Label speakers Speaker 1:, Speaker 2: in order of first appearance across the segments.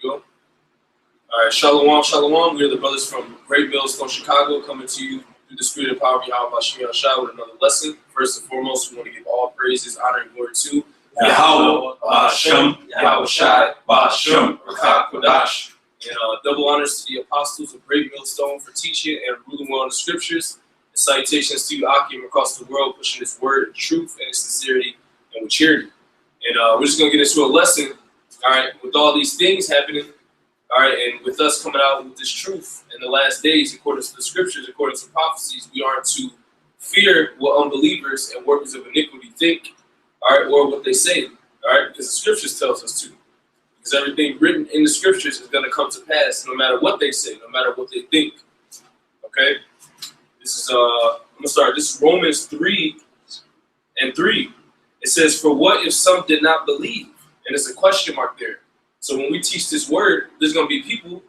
Speaker 1: we go. All right, Shalom, Shalom. We are the brothers from Great Millstone, Chicago, coming to you through the spirit and power of Yahweh Shem Yahshua with another lesson. First and foremost, we want to give all praises, honor, and glory to
Speaker 2: Yahweh, Shem, Yahweh Shai, Shem, Rakak, Kodash.
Speaker 1: And double honors to the apostles of Great Millstone for teaching and ruling well in the scriptures. And salutations to you, Akim, across the world, pushing this word, truth, and sincerity, and with charity. And we're just going to get into a lesson, all right, with all these things happening. All right, and with us coming out with this truth in the last days, according to the scriptures, according to prophecies, we aren't to fear what unbelievers and workers of iniquity think, all right, or what they say, all right, because the scriptures tells us to. Because everything written in the scriptures is going to come to pass, no matter what they say, no matter what they think. Okay, this is I'm gonna start. This is Romans 3:3. It says, "For what if some did not believe?" And there's a question mark there. So when we teach this word, there's going to be people,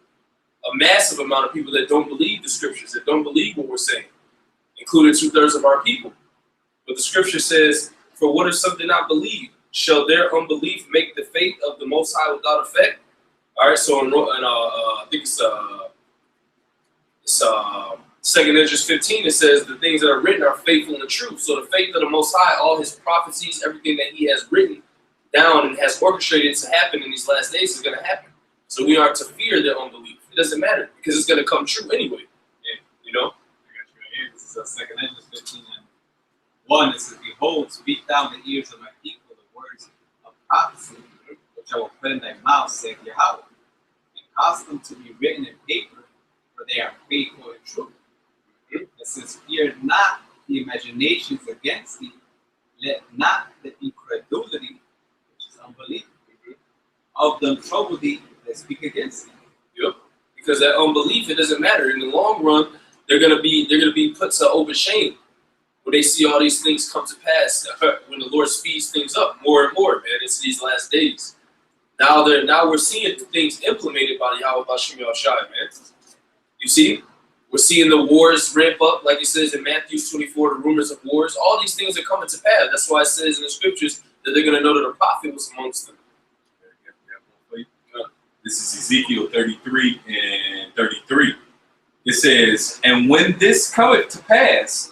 Speaker 1: a massive amount of people that don't believe the scriptures, that don't believe what we're saying, including 2/3 of our people. But the scripture says, "For what if some did not believe? Shall their unbelief make the faith of the Most High without effect?" All right, so I think it's 2 Esdras 15, it says, "The things that are written are faithful and true." So the faith of the Most High, all his prophecies, everything that he has written down and has orchestrated to happen in these last days is going to happen. So we aren't to fear their unbelief. It doesn't matter because it's going to come true anyway. And, you know?
Speaker 3: I got you right here. This is 2 Esdras 15:1. It says, "Behold, speak down the ears of my people the words of prophecy, which I will put in thy mouth, saith Yahweh, and cause them to be written in paper, for they are faithful and true. It says, fear not the imaginations against thee, let not the incredulity, unbelief, of them trouble thee that speak against thee."
Speaker 1: Yep. Because that unbelief, it doesn't matter. In the long run, they're gonna be put to open shame when they see all these things come to pass. When the Lord speeds things up more and more, man, it's these last days. Now we're seeing things implemented by the Yahweh Shem Yahshua, man. You see? We're seeing the wars ramp up, like it says in Matthew 24, the rumors of wars. All these things are coming to pass. That's why it says in the scriptures that they're going to know that a prophet was amongst them.
Speaker 2: This is Ezekiel 33:33. It says, "And when this cometh to pass,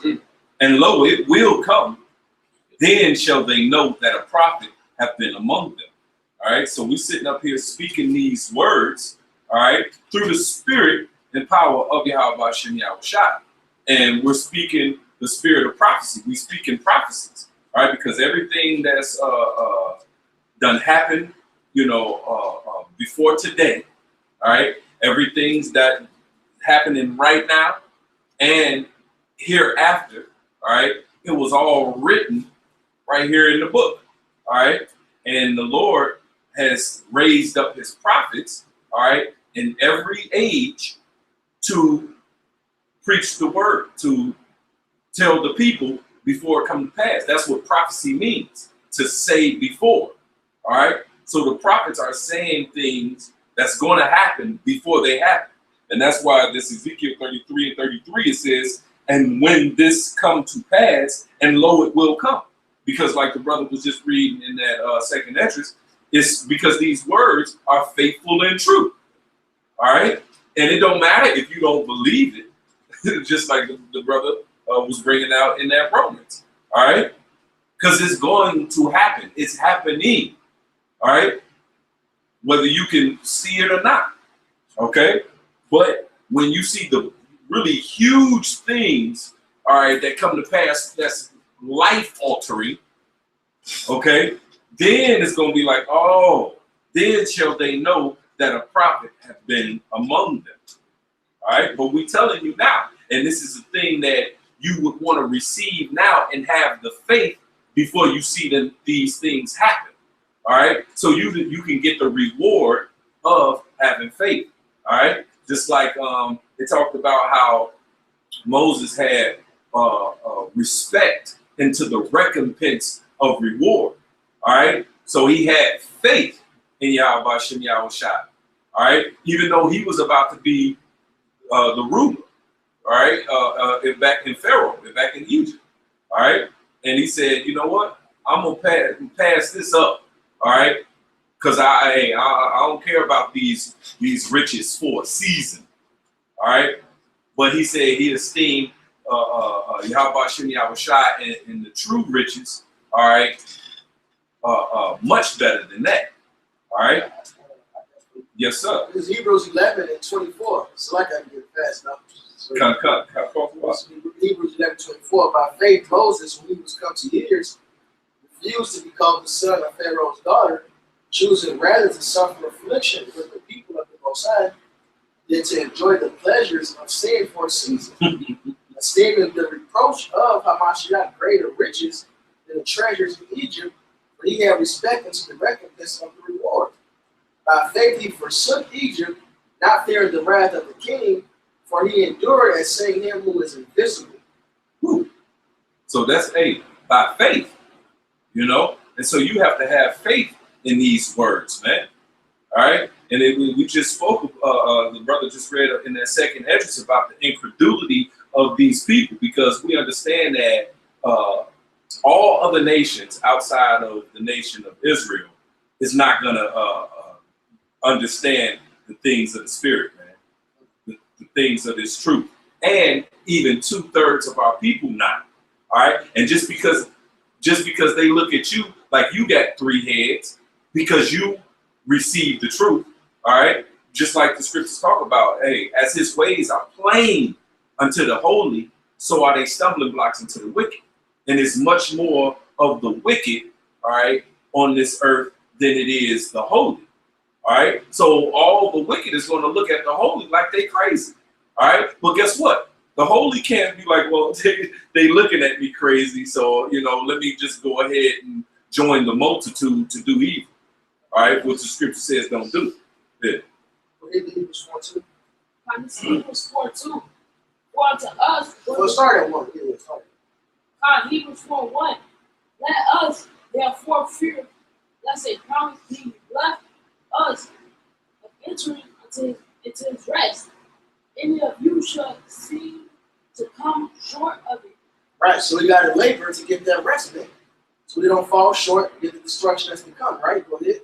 Speaker 2: and lo, it will come, then shall they know that a prophet hath been among them." All right, so we're sitting up here speaking these words, all right, through the spirit and power of Yahweh Shem Yahshua. And we're speaking the spirit of prophecy. We speak in prophecies, all right, because everything that's done happened, before today, all right, everything's that happening right now and hereafter, all right, it was all written right here in the book, all right, and the Lord has raised up his prophets, all right, in every age to preach the word, to tell the people before it comes to pass. That's what prophecy means, to say before, all right? So the prophets are saying things that's going to happen before they happen. And that's why this Ezekiel 33:33, it says, "And when this come to pass, and lo, it will come." Because like the brother was just reading in that 2 Esdras, it's because these words are faithful and true, all right? And it don't matter if you don't believe it, just like the brother was bringing out in that Romans, all right? Because it's going to happen. It's happening, all right? Whether you can see it or not, okay? But when you see the really huge things, all right, that come to pass, that's life-altering, okay? Then it's going to be like, oh, then shall they know that a prophet have been among them. All right, but we telling you now, and this is a thing that you would want to receive now and have the faith before you see these things happen. All right, so you can get the reward of having faith. All right, just like it talked about how Moses had respect into the recompense of reward. All right, so he had faith in Yahweh Shem Yahshua, all right? Even though he was about to be the ruler, all right? Back in Pharaoh, back in Egypt, all right? And he said, you know what? I'm going to pass this up, all right? Because I don't care about these riches for a season. All right. But he said he esteemed Yahweh Shem Yahushua in the true riches, all right, much better than that. All right. Yes, sir.
Speaker 4: This is Hebrews 11:24. So like I can get it fast enough. So
Speaker 2: Cut.
Speaker 4: Hebrews 11:24. By faith, Moses, when he was come to years, refused to become the son of Pharaoh's daughter, choosing rather to suffer affliction with the people of the Most High than to enjoy the pleasures of sin for a season, esteeming the reproach of Hamashiach greater riches than the treasures of Egypt, for he had respect unto the recompense of the reward. By faith he forsook Egypt, not fearing the wrath of the king, for he endured as seeing him who is invisible.
Speaker 2: Woo. So that's by faith, you know? And so you have to have faith in these words, man. All right? And we just spoke, the brother just read in that second address about the incredulity of these people, because we understand that all other nations outside of the nation of Israel is not going to understand the things of the spirit, man, the things of this truth. And even 2/3 of our people not. All right. And just because they look at you like you got 3 heads because you received the truth. All right. Just like the scriptures talk about, hey, as his ways are plain unto the holy, so are they stumbling blocks unto the wicked. And it's much more of the wicked, all right, on this earth than it is the holy. All right. So all the wicked is going to look at the holy like they crazy. All right. But guess what? The holy can't be like, well, they looking at me crazy. So, you know, let me just go ahead and join the multitude to do evil. All right. Which the scripture says don't do. Yeah.
Speaker 4: Hebrews 4:2.
Speaker 5: Hebrews 4:2. For unto us.
Speaker 4: Well, start at 1. Yeah, start.
Speaker 5: Hebrews 4:1. Let us therefore fear, lest a promise be left us of entering into his rest. Any of you shall seem to come short of it.
Speaker 4: Right, so we got to labor to get that rest, man. So we don't fall short and get the destruction that's to come, right? Go ahead.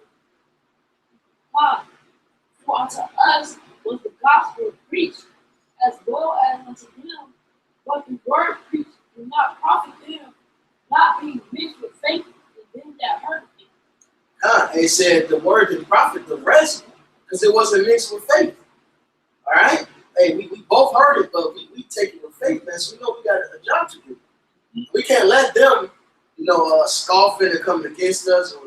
Speaker 5: For unto us was the gospel preached, as well as unto them, but the word preached did not profit them, not being mixed with faith in them that heard it.
Speaker 4: It said the word didn't profit the rest because it wasn't mixed with faith. All right? Hey, we both heard it, but we take it with faith, man. So we know we got a job to do. We can't let them, scoffing and coming against us or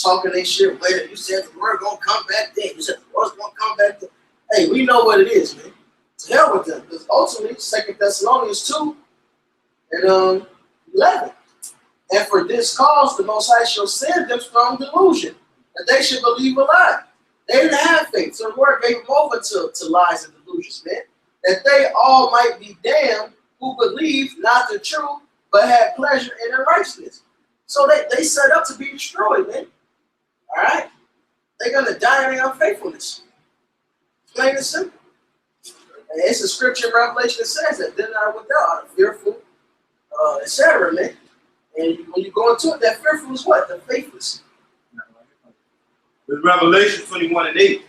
Speaker 4: talking their shit. Later, you said the word gonna come back then. You said the word's gonna come back then. Hey, we know what it is, man. To hell with them. Because ultimately, 2 Thessalonians 2 and 11. And for this cause, the Most High shall send them strong delusion, that they should believe a lie. They didn't have faith, so the word gave them over to lies and delusions, man. That they all might be damned who believed not the truth, but had pleasure in unrighteousness. So they set up to be destroyed, man. All right? They're going to die in their unfaithfulness. Plain and simple. And it's a scripture in Revelation that says that they're not without, fearful, etc., man. And when you go into it, that fearful is what? The faithless.
Speaker 6: With Revelation 21:8,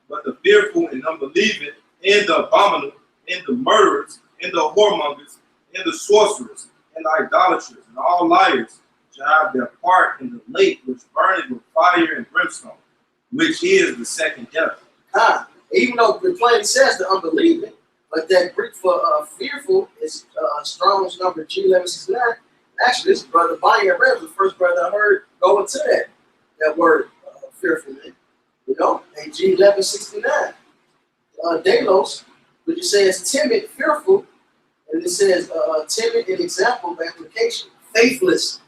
Speaker 6: but the fearful and unbelieving, and the abominable, and the murderers, and the whoremongers, and the sorcerers, and the idolaters, and all liars shall have their part in the lake which burneth with fire and brimstone, which is the second death.
Speaker 4: Even though it plainly says the unbelieving, but that Greek for fearful is Strong's number G1169. Actually, this brother Bonnie and Red was the first brother I heard go into that word fearful, man. And G1169. Delos, which it says timid, fearful, and it says timid in example of application, faithless.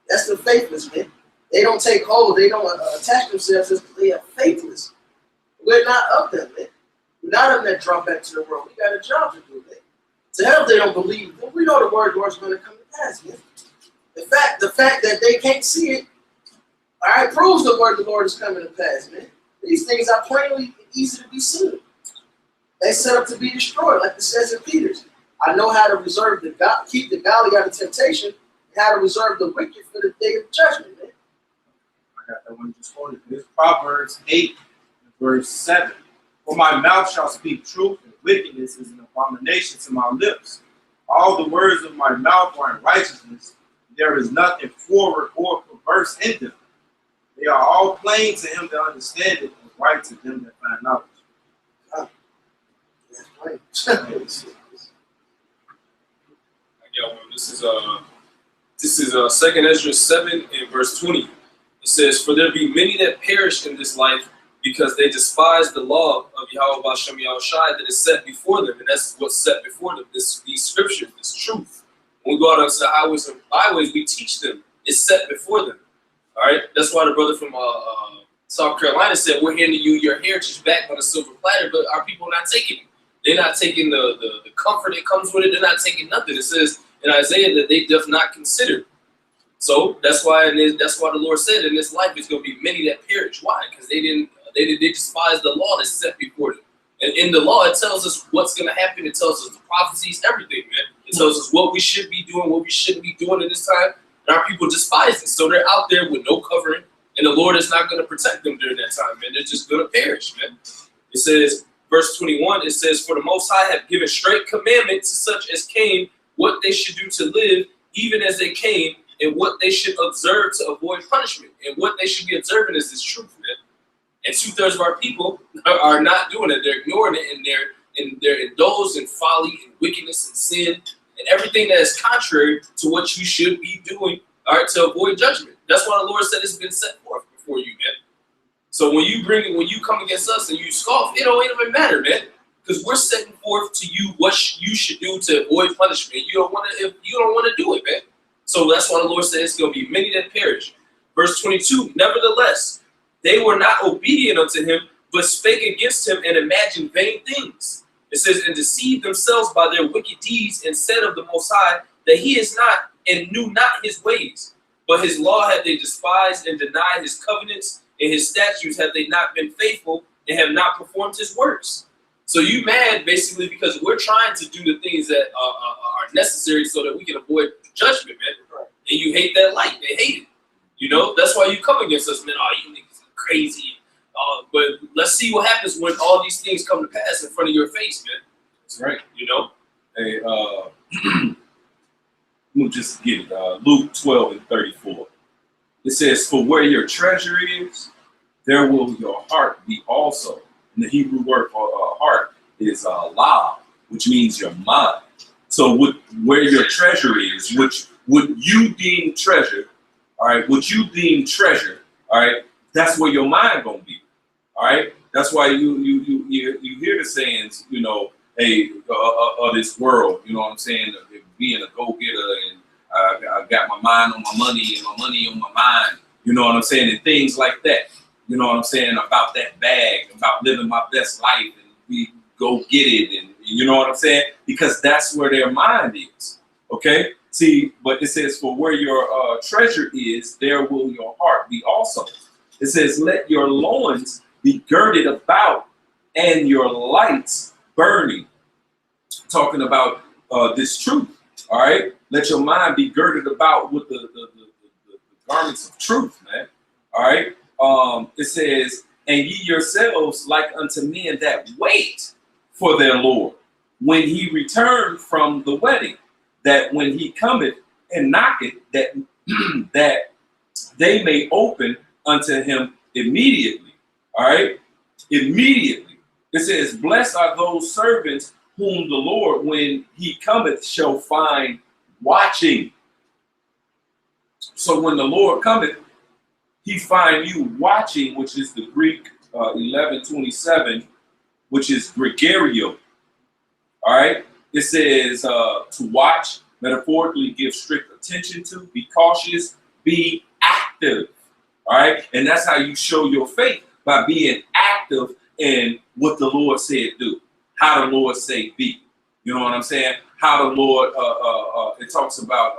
Speaker 4: That's the faithless, man. They don't take hold, they don't attach themselves, they are faithless. We're not of them, man. We're not of that drop back to the world. We got a job to do, man. To hell, they don't believe. We know the word Lord's going to come to pass, man. The fact that they can't see it, all right, proves the word of the Lord is coming to pass, man. These things are plainly easy to be seen. They set up to be destroyed, like it says in Peter's. I know how to reserve keep the godly out of temptation, and how to reserve the wicked for the day of judgment, man.
Speaker 6: I got that one just quoted. It's Proverbs 8, verse 7. For my mouth shall speak truth, and wickedness is an abomination to my lips. All the words of my mouth are in righteousness. There is nothing forward or perverse in them. They are all plain to him that understand it, and right to them that find knowledge.
Speaker 4: That's right.
Speaker 1: Yeah, this is 2nd Ezra 7 and verse 20. It says, "For there be many that perish in this life, because they despise the law of Yahweh Bashem Yahushai that is set before them." And that's what's set before them, these scriptures, this truth. When we go out onto the highways and byways, we teach them. It's set before them. All right? That's why the brother from South Carolina said, "We're handing you your heritage back on a silver platter," but our people are not taking it. They're not taking the comfort that comes with it. They're not taking nothing. It says in Isaiah that they doth not consider. So that's why the Lord said in this life it's going to be many that perish. Why? Because they despise the law that's set before them. And in the law, it tells us what's going to happen. It tells us the prophecies, everything, man. It tells us what we should be doing, what we shouldn't be doing at this time. And our people despise it. So they're out there with no covering. And the Lord is not going to protect them during that time, man. They're just going to perish, man. It says, verse 21, it says, "For the Most High have given straight commandment to such as came what they should do to live, even as they came, and what they should observe to avoid punishment." And what they should be observing is this truth, man. And 2/3 of our people are not doing it. They're ignoring it, and they're indulged in folly and wickedness and sin and everything that is contrary to what you should be doing, all right, to avoid judgment. That's why the Lord said it's been set forth before you, man. So when you come against us and you scoff, it don't even matter, man, because we're setting forth to you what you should do to avoid punishment. You don't want to do it, man. So that's why the Lord said it's going to be many that perish. Verse 22, "Nevertheless, they were not obedient unto him, but spake against him and imagined vain things." It says, "And deceived themselves by their wicked deeds, and said of the Most High that he is not, and knew not his ways. But his law have they despised, and denied his covenants, and his statutes have they not been faithful, and have not performed his works." So you mad basically because we're trying to do the things that are necessary so that we can avoid judgment, man.
Speaker 4: Right.
Speaker 1: And you hate that light. They hate it. You know, that's why you come against us, man. Oh, you niggas are crazy. But let's see what happens when all these things come to pass in front of your face, man.
Speaker 2: That's right.
Speaker 1: You know?
Speaker 2: Hey, we'll just get it. Luke 12 and 34. It says, "For where your treasure is, there will your heart be also." And the Hebrew word for heart is lav, which means your mind. So where your treasure is, which would you deem treasure, all right, what you deem treasure, all right, that's where your mind gonna be, all right. That's why you hear the sayings, you know, hey, of this world, you know what I'm saying, being a go-getter, and I got my mind on my money and my money on my mind, you know what I'm saying, and things like that, you know what I'm saying, about that bag, about living my best life, and we go get it, and you know what I'm saying, because that's where their mind is, okay. See, but it says, "For where your treasure is, there will your heart be also." It says, "Let your loins be girded about, and your lights burning." Talking about this truth, all right? Let your mind be girded about with the garments of truth, man, all right? It says, "And ye yourselves like unto men that wait for their Lord, when he returned from the wedding, that when he cometh and knocketh, that that they may open unto him immediately." All right, immediately. It says, "Blessed are those servants whom the Lord, when he cometh, shall find watching." So when the Lord cometh, he find you watching, which is the Greek 11:27, which is gregario. All right. It says to watch, metaphorically give strict attention to, be cautious, be active. All right. And that's how you show your faith, by being active in what the Lord said do, how the Lord say be. You know what I'm saying? How the Lord, it talks about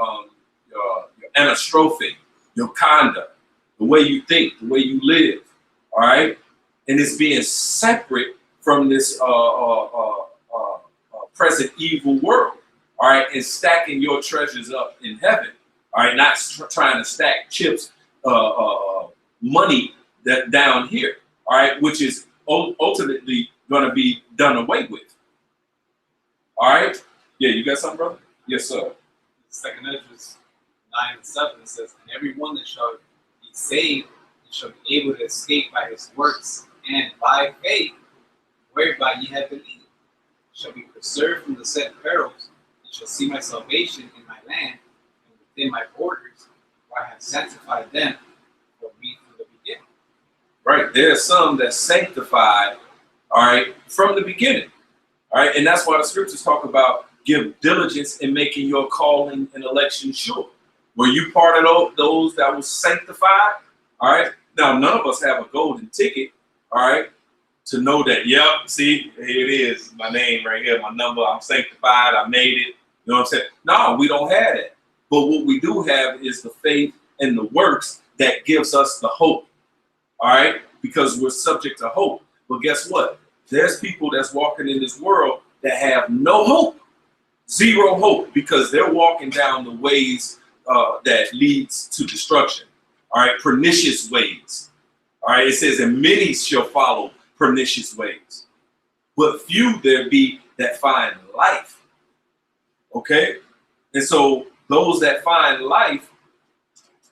Speaker 2: your anastrophe, your conduct, the way you think, the way you live. All right. And it's being separate from this present evil world, all right, and stacking your treasures up in heaven, all right, not trying to stack chips money that down here, all right, which is ultimately going to be done away with. All right? Yeah, you got something, brother? Yes, sir.
Speaker 3: Second Ezra 9:7, it says, and everyone that shall be saved and shall be able to escape by his works and by faith, whereby ye have believed, shall be preserved from the said perils, and shall see my salvation in my land and within my borders, where I have sanctified them for me from the beginning.
Speaker 2: Right, there's some that's sanctified, all right, from the beginning. All right, and that's why the scriptures talk about give diligence in making your calling and election sure. Were you part of those that was sanctified? All right, now none of us have a golden ticket, all right, to know that, yep, see, here it is, my name right here, my number, I'm sanctified, I made it. You know what I'm saying? No, we don't have that. But what we do have is the faith and the works that gives us the hope. All right, because we're subject to hope. But guess what? There's people that's walking in this world that have no hope, zero hope, because they're walking down the ways that leads to destruction. All right, pernicious ways. All right, it says, and many shall follow pernicious ways, but few there be that find life. Okay, and so those that find life,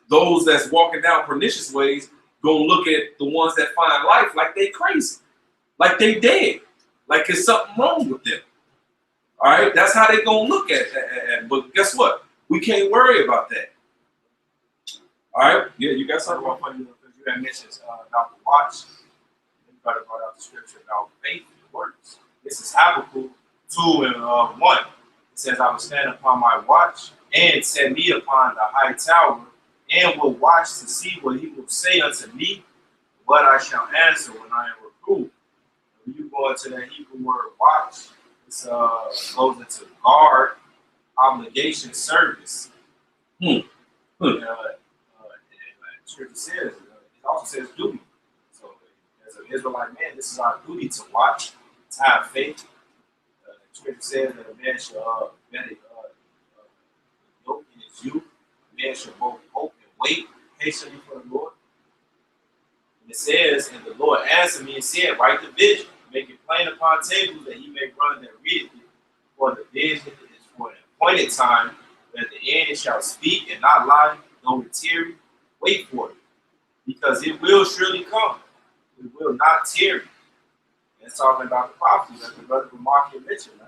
Speaker 2: those that's walking down pernicious ways, gonna look at the ones that find life like they crazy, like they dead, like there's something wrong with them. All right, that's how they gonna look at that. But guess what? We can't worry about that. All right, yeah, you got something?
Speaker 6: Funny because you had mentioned about the watch. You brought out the scripture about faith and works. This is Habakkuk 2 and 1. It says, I will stand upon my watch and set me upon the high tower, and will watch to see what he will say unto me, what I shall answer when I am reproved. When you go into that Hebrew word watch, it goes into guard, obligation, service. And scripture says, it also says duty. So as an Israelite man, this is our duty to watch, to have faith. Scripture says that a man shall bear yoke in his youth. A man shall both hope and wait patiently for the Lord. And it says, and the Lord answered me and said, write the vision, make it plain upon tables, that he may run that readeth it. For the vision is for an appointed time, that the end shall speak and not lie, though it tarry. Wait for it, because it will surely come. It will not tarry. And it's talking about the prophecies that the brother Mark had mentioned, man.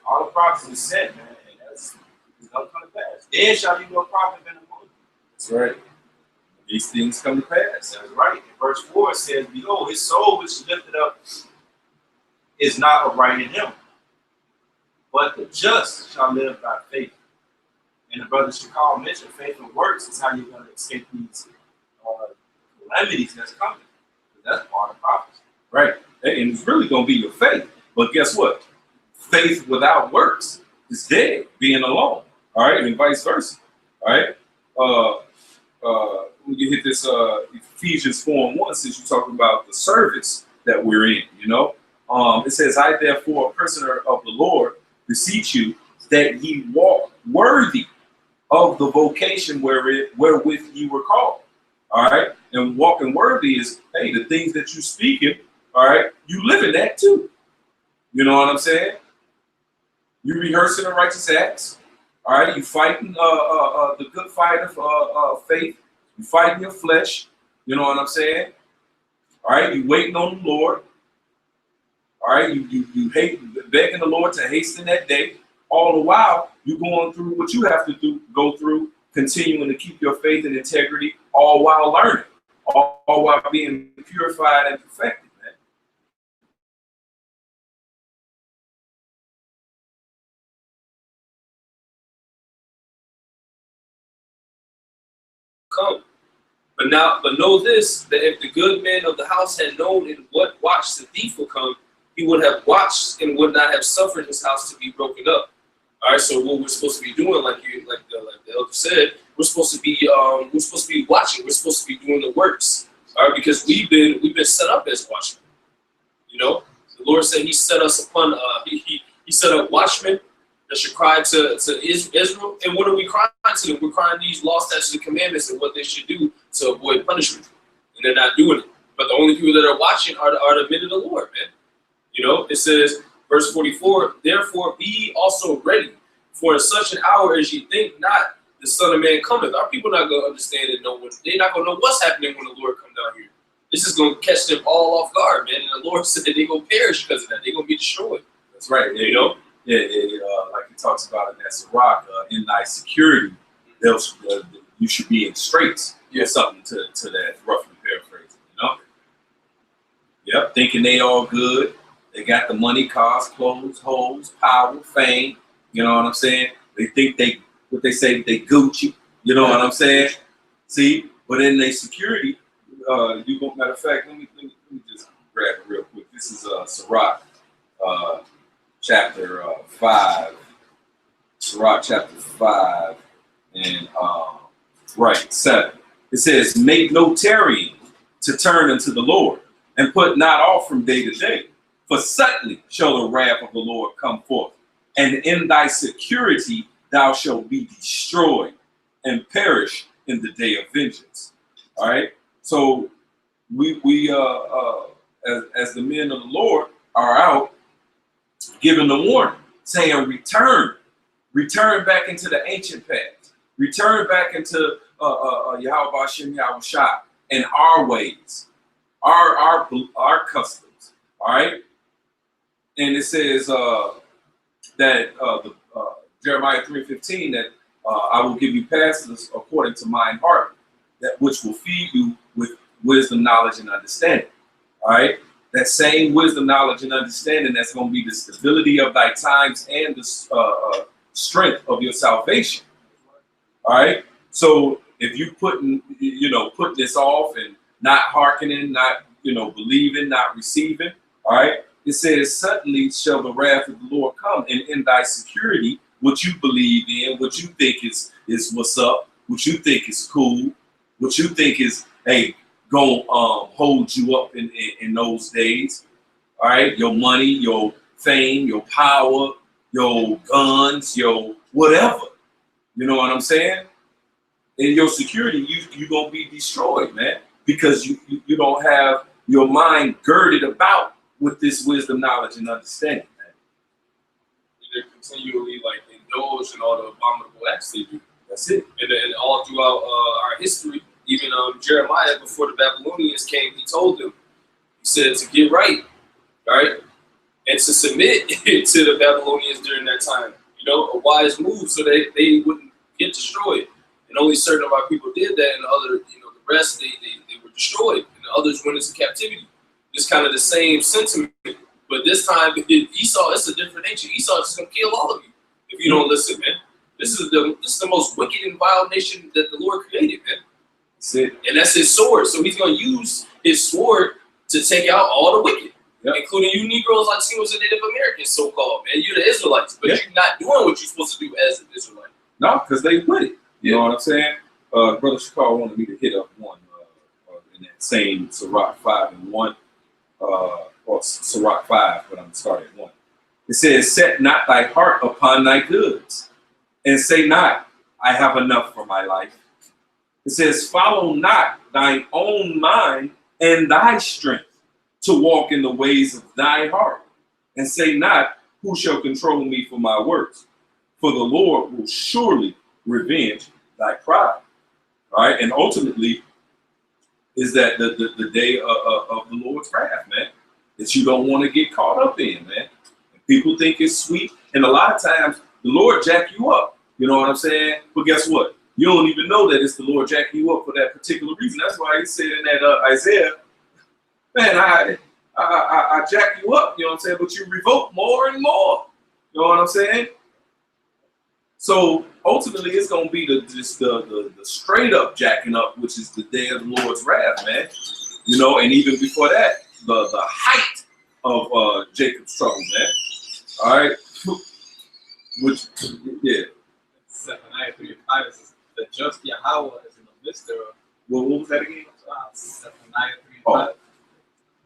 Speaker 6: All the prophecies are said, man, and it's going to come to pass. Then shall you be a prophet in the morning.
Speaker 2: That's right. These things come to pass.
Speaker 6: That's right. In verse 4 it says, behold, his soul which is lifted up is not upright in him, but the just shall live by faith. And the brother Shakal mentioned faith and works is how you're going to escape these calamities that's coming. That's part of prophecy.
Speaker 2: Right. And it's really going to be your faith. But guess what? Faith without works is dead, being alone. All right. And vice versa. All right. When you hit this Ephesians 4:1, since you're talking about the service that we're in, you know, it says, I therefore, a prisoner of the Lord, beseech you that ye walk worthy of the vocation wherewith you were called. All right. And walking worthy is, hey, the things that you speaking, all right, you live in that too. You know what I'm saying? You rehearsing the righteous acts. All right. You fighting the good fight of faith. You fighting your flesh. You know what I'm saying? All right. You waiting on the Lord. All right. You begging the Lord to hasten that day. All the while, you're going through what you have to go through, continuing to keep your faith and integrity, all while learning, all while being purified and perfected, man.
Speaker 1: Come. But know this, that if the good man of the house had known in what watch the thief will come, he would have watched and would not have suffered his house to be broken up. All right, so what we're supposed to be doing, like the elder said, we're supposed to be watching. We're supposed to be doing the works. All right, because we've been set up as watchmen. You know, the Lord said He set us upon. He set up watchmen that should cry to Israel. And what are we crying to them? We're crying these law, statutes, and commandments and what they should do to avoid punishment. and they're not doing it. But the only people that are watching are the men of the Lord, man. You know, it says, verse 44, therefore be also ready, for in such an hour as ye think not, the Son of Man cometh. Our people not going to understand and know what, they're not going to know what's happening when the Lord come down here. This is going to catch them all off guard, man. And the Lord said that they're going to perish because of that. They're going to be destroyed.
Speaker 2: That's right.
Speaker 1: You know?
Speaker 2: Yeah, like he talks about in that Sirach, in thy security, you should be in straits.
Speaker 1: Yeah.
Speaker 2: Or something to that, roughly paraphrasing, you know? Yep, thinking they all good. They got the money, cars, clothes, hoes, power, fame. You know what I'm saying? They think they Gucci. You know what I'm saying? See, but in their security, you go. Matter of fact, let me just grab it real quick. This is Sirach, chapter 5. Sirach chapter 5 and right 7. It says, "Make no tarrying to turn unto the Lord, and put not off from day to day. For suddenly shall the wrath of the Lord come forth, and in thy security thou shalt be destroyed and perish in the day of vengeance." All right. So we as the men of the Lord are out giving the warning, saying, return back into the ancient paths, return back into Yahweh Hashem Yahushua and our ways, our customs. All right. And it says that Jeremiah 3:15, that I will give you pastors according to mine heart, that which will feed you with wisdom, knowledge, and understanding. All right. That same wisdom, knowledge, and understanding, that's going to be the stability of thy times and the strength of your salvation. All right. So if you putting this off and not hearkening, not believing, not receiving, all right. It says, suddenly shall the wrath of the Lord come, and in thy security, what you believe in, what you think is what's up, what you think is cool, what you think is, hey, gonna hold you up in those days. All right, your money, your fame, your power, your guns, your whatever. You know what I'm saying? In your security, you're gonna be destroyed, man, because you don't have your mind girded about with this wisdom, knowledge, and understanding, man.
Speaker 1: They're continually indulge in all the abominable acts they do.
Speaker 2: That's it.
Speaker 1: And all throughout our history, even Jeremiah, before the Babylonians came, he told them, he said to get right, and to submit to the Babylonians during that time. A wise move so that they wouldn't get destroyed. And only certain of our people did that, and the other, the rest they were destroyed, and the others went into captivity. It's kind of the same sentiment, but this time Esau, it's a different nature. Esau is just gonna kill all of you if you don't listen, man. This is the most wicked and vile nation that the Lord created, man.
Speaker 2: That's it.
Speaker 1: And that's his sword. So he's gonna use his sword to take out all the wicked, including you Negroes, Latinos, and Native Americans, so-called, man. You're the Israelites, but you're not doing what you're supposed to do as an Israelite.
Speaker 2: No, because they with it. You know what I'm saying? Brother Shakar wanted me to hit up one in that same Sirach 5:1. Or Sirach 5, but I'm going to start at 1. It says, set not thy heart upon thy goods, and say not, I have enough for my life. It says, follow not thine own mind and thy strength to walk in the ways of thy heart, and say not, who shall control me for my works? For the Lord will surely revenge thy pride. All right, and ultimately, is that the day of the Lord's wrath, man, that you don't want to get caught up in, man. And people think it's sweet, and a lot of times the Lord jack you up. You know what I'm saying? But guess what? You don't even know that it's the Lord jacking you up for that particular reason. That's why he said in that Isaiah, man, I jack you up. You know what I'm saying? But you revolt more and more. You know what I'm saying? So ultimately, it's gonna be the straight up jacking up, which is the day of the Lord's wrath, man. And even before that, the height of Jacob's trouble, man. All right, which
Speaker 3: Zephaniah 3:5 says, "The just Yahweh is in the midst thereof."
Speaker 2: What was that again?
Speaker 3: Zephaniah 3:5.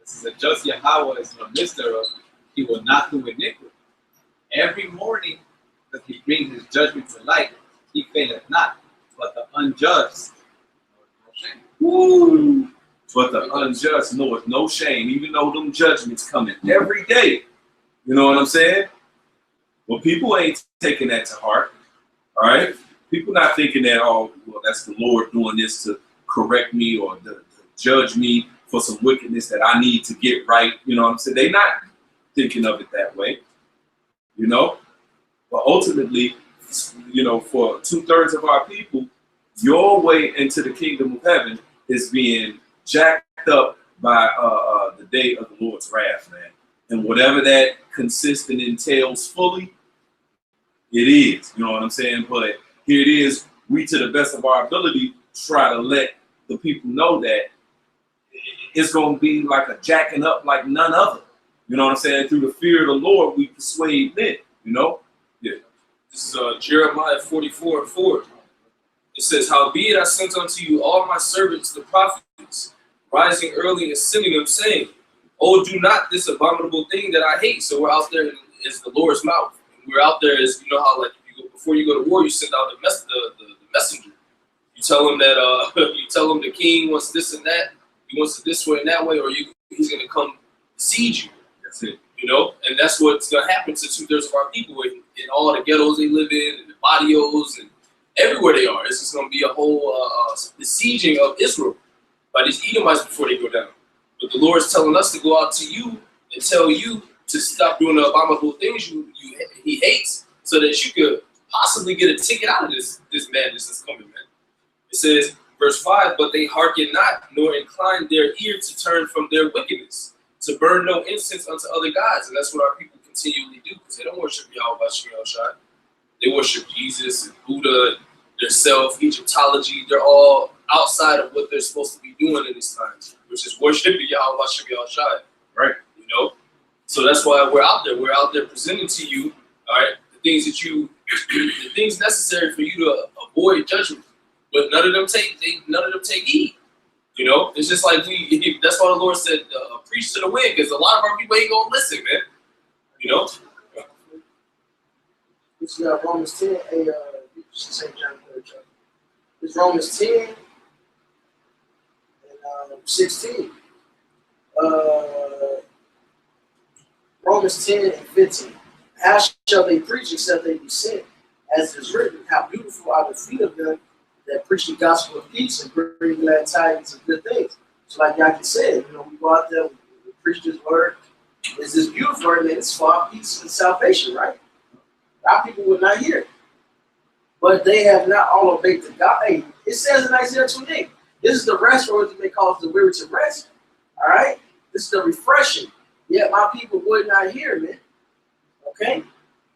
Speaker 3: This is the just Yahweh is in the midst thereof. He will not do iniquity. Every morning that he brings his judgment to light, he faileth not, but the unjust.
Speaker 2: Woo! But the unjust knoweth no shame, even though them judgments coming every day. You know what I'm saying? Well, people ain't taking that to heart. All right? People not thinking that, oh, well, that's the Lord doing this to correct me or to judge me for some wickedness that I need to get right. You know what I'm saying? They not thinking of it that way. You know? But ultimately, you know, for 2/3 of our people, your way into the kingdom of heaven is being jacked up by the day of the Lord's wrath, man. And whatever that consists and entails fully, it is. You know what I'm saying? But here it is. We, to the best of our ability, try to let the people know that it's going to be like a jacking up like none other. You know what I'm saying? Through the fear of the Lord, we persuade men, you know? Yeah.
Speaker 1: This is Jeremiah 44:4. It says, "Howbeit I sent unto you all my servants, the prophets, rising early and sending them, saying, oh, do not this abominable thing that I hate." So we're out there as the Lord's mouth. We're out there as, you know how, like, before you go to war, you send out the messenger. You tell him that you tell him the king wants this and that. He wants it this way and that way, or he's going to come siege you.
Speaker 2: That's it.
Speaker 1: You know, and that's what's going to happen to 2/3 of our people in all the ghettos they live in, and the barrios, and everywhere they are. It's just going to be a whole besieging of Israel by these Edomites before they go down. But the Lord is telling us to go out to you and tell you to stop doing the abominable things he hates, so that you could possibly get a ticket out of this madness that's coming, man. It says, verse 5, "But they hearken not, nor incline their ear to turn from their wickedness, to burn no incense unto other gods." And that's what our people continually do, because they don't worship Yahweh Shai. They worship Jesus and Buddha and their self, Egyptology. They're all outside of what they're supposed to be doing in these times, which is worshiping Yahweh Shai.
Speaker 2: Right.
Speaker 1: You know? So that's why we're out there. We're out there presenting to you, all right, the things necessary for you to avoid judgment. But none of them take heed. You know, it's just like that's why the Lord said, preach to the wind, because a lot of our people ain't gonna listen, man. You know?
Speaker 4: This is Romans 10, St. John 3rd chapter. It's Romans 10 and 16. Romans 10 and 15. "How shall they preach except they be sent? As it is written, how beautiful are the feet of them that preach the gospel of peace and bring glad tidings of good things." So like Yaki said, you know, we go out there, we preach this word. It's this beautiful word, and it's for our peace and salvation, right? Our people will not hear it. But they have not all obeyed to God. Hey, it says in Isaiah 28, this is the rest, or as they call it, the weary to rest. All right? This is the refreshing. Yet my people would not hear, man. Okay?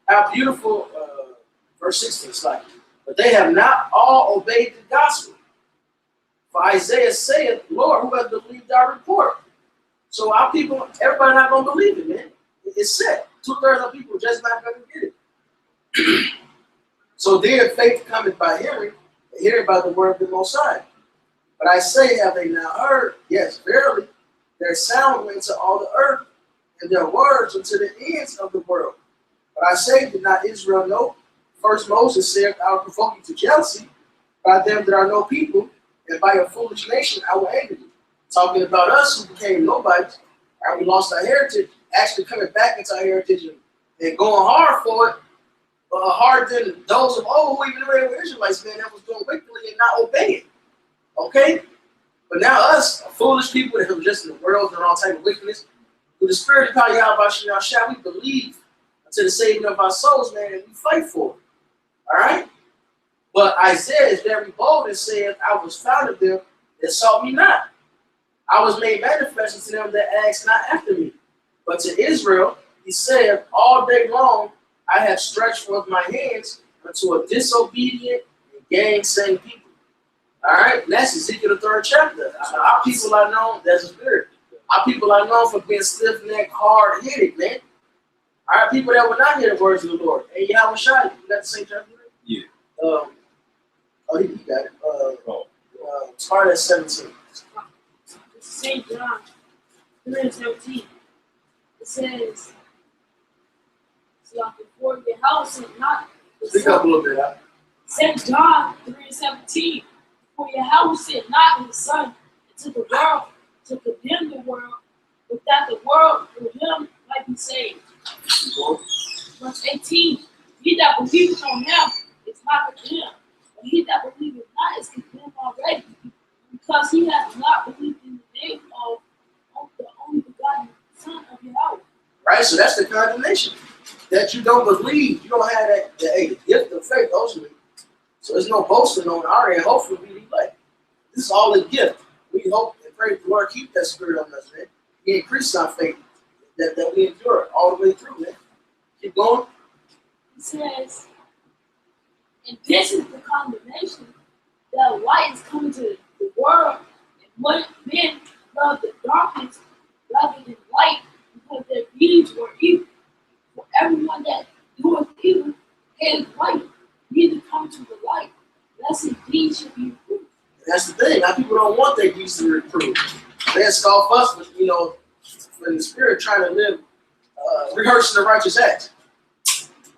Speaker 4: How beautiful, verse 16 is like, "But they have not all obeyed the gospel. For Isaiah saith, Lord, who hath believed our report?" So our people, everybody not going to believe it, man. It's set. 2/3 of people just not going to get it. "So then faith cometh by hearing, and hearing by the word of the Most High. But I say, have they not heard? Yes, verily, their sound went to all the earth, and their words unto the ends of the world. But I say, did not Israel know? First Moses said, I will provoke you to jealousy by them that are no people, and by a foolish nation I will anger you." Talking about us who became nobodies, and we lost our heritage, actually coming back into our heritage and going hard for it, harder than those of old who even were Israelites, man, that was doing wickedly and not obeying. Okay? But now us, foolish people that have just in the world and all type of wickedness, with the spirit of Yahweh shall we believe unto the saving of our souls, man, and we fight for it. All right? But Isaiah is very bold and said, "I was found of them that sought me not. I was made manifest unto them that asked not after me. But to Israel, he said, all day long I have stretched forth my hands unto a disobedient and gainsaying people." All right? And that's Ezekiel the 3rd chapter. Our people are known, that's a spirit. Our people are known for being stiff-necked, hard-headed, man. All right, people that will not hear the words of the Lord. Hey, Yahweh Shai, you got the same chapter?
Speaker 2: Yeah.
Speaker 4: He got it. Start at 17.
Speaker 5: St. John 3:17. It says, "For your house and not the
Speaker 4: Speak up a little bit, huh?
Speaker 5: St. John 3:17. "For your house sent not his son into the world, to condemn the world, but that the world through him might be saved. Verse 18, he that believeth on him is not condemned, but he that believeth not is condemned already, because he has not believed in the name of the only begotten Son of Yahweh.
Speaker 4: Right? So that's the condemnation. That you don't believe. You don't have the gift of faith, ultimately. So there's no boasting on our end. Hopefully we elect. This is all a gift. We hope and pray the Lord keep that spirit on us, man. He increases our faith that we endure all the way through, man. Keep going.
Speaker 5: He says, and this is the condemnation, that light is coming to the world, and what men love the darkness rather than light, because their deeds were evil. For everyone that doeth evil hates light, neither come to the light, lest his deeds should be reproved.
Speaker 4: And that's the thing. Now people don't want their deeds to be reproved. They scoff us, but in the spirit trying to live, rehearsing the righteous acts.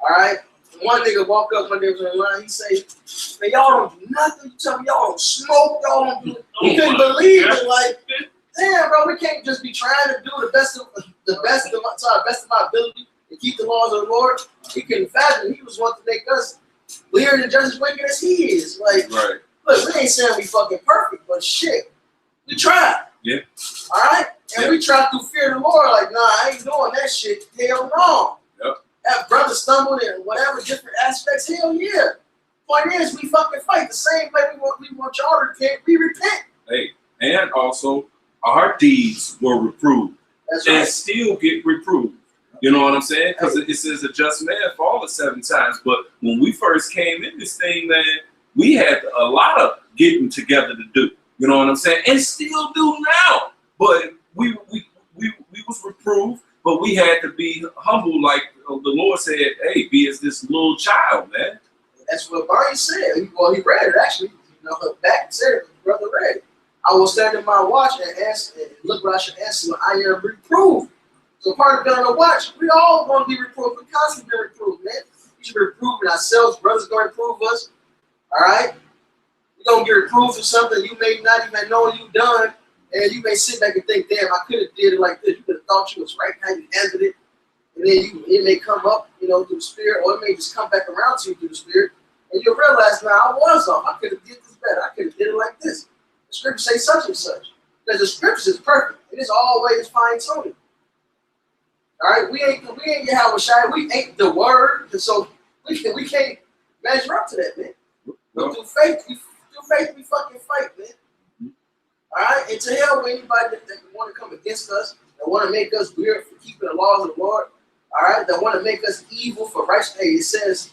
Speaker 4: All right. One nigga walk up one day was in line. He say, "Man, y'all don't do nothing. You tell me y'all don't smoke. Y'all don't do." He couldn't believe it. Like, damn, bro, we can't just be trying to do the best of my ability to keep the laws of the Lord. He couldn't fathom. He was wanting to make us weird and just as wicked as he is. Like,
Speaker 2: Right.
Speaker 4: look, we ain't saying we fucking perfect, but shit, we tried.
Speaker 2: Yeah.
Speaker 4: All right, and
Speaker 2: Yeah.
Speaker 4: we tried through fear of the Lord. Like, nah, I ain't doing that shit. Hell no.
Speaker 2: Yep.
Speaker 4: Have brothers stumbled in whatever different aspects. Hell yeah. Point is, we fucking fight the same way we want y'all to repent. We repent.
Speaker 2: Hey, and also our deeds were reproved
Speaker 4: That's
Speaker 2: and
Speaker 4: right.
Speaker 2: still get reproved. You know what I'm saying? Because it says a just man falleth 7 times. But when we first came in this thing, man, we had a lot of getting together to do. You know what I'm saying? And still do now. But we was reproved, but we had to be humble, like the Lord said, hey, be as this little child, man.
Speaker 4: That's what Barney said. He read it actually. Back and said it. Brother read it. I will stand in my watch and ask, and look what I should answer when I am reproved. So part of being on the watch, we all going to be reproved. We constantly be reproved, man. We should be reproving ourselves. Brothers going to reprove us. All right? We're going to get reproved for something you may not even know you've done. And you may sit back and think, damn, I could have did it like this. You could have thought you was right how you handled it. And then it may come up, through the spirit, or it may just come back around to you through the spirit. And you'll realize, now I was off. I could have did this better. I could have did it like this. The scripture say such and such. Because the scripture is perfect. It is always fine-tuning. All right? We ain't Yahweh Shai. We ain't the word. And so we can't measure up to that, man. But through faith, we fucking fight, man. All right? And to hell with anybody that want to come against us, that want to make us weird for keeping the laws of the Lord. All right? That want to make us evil for righteousness. Hey, it says,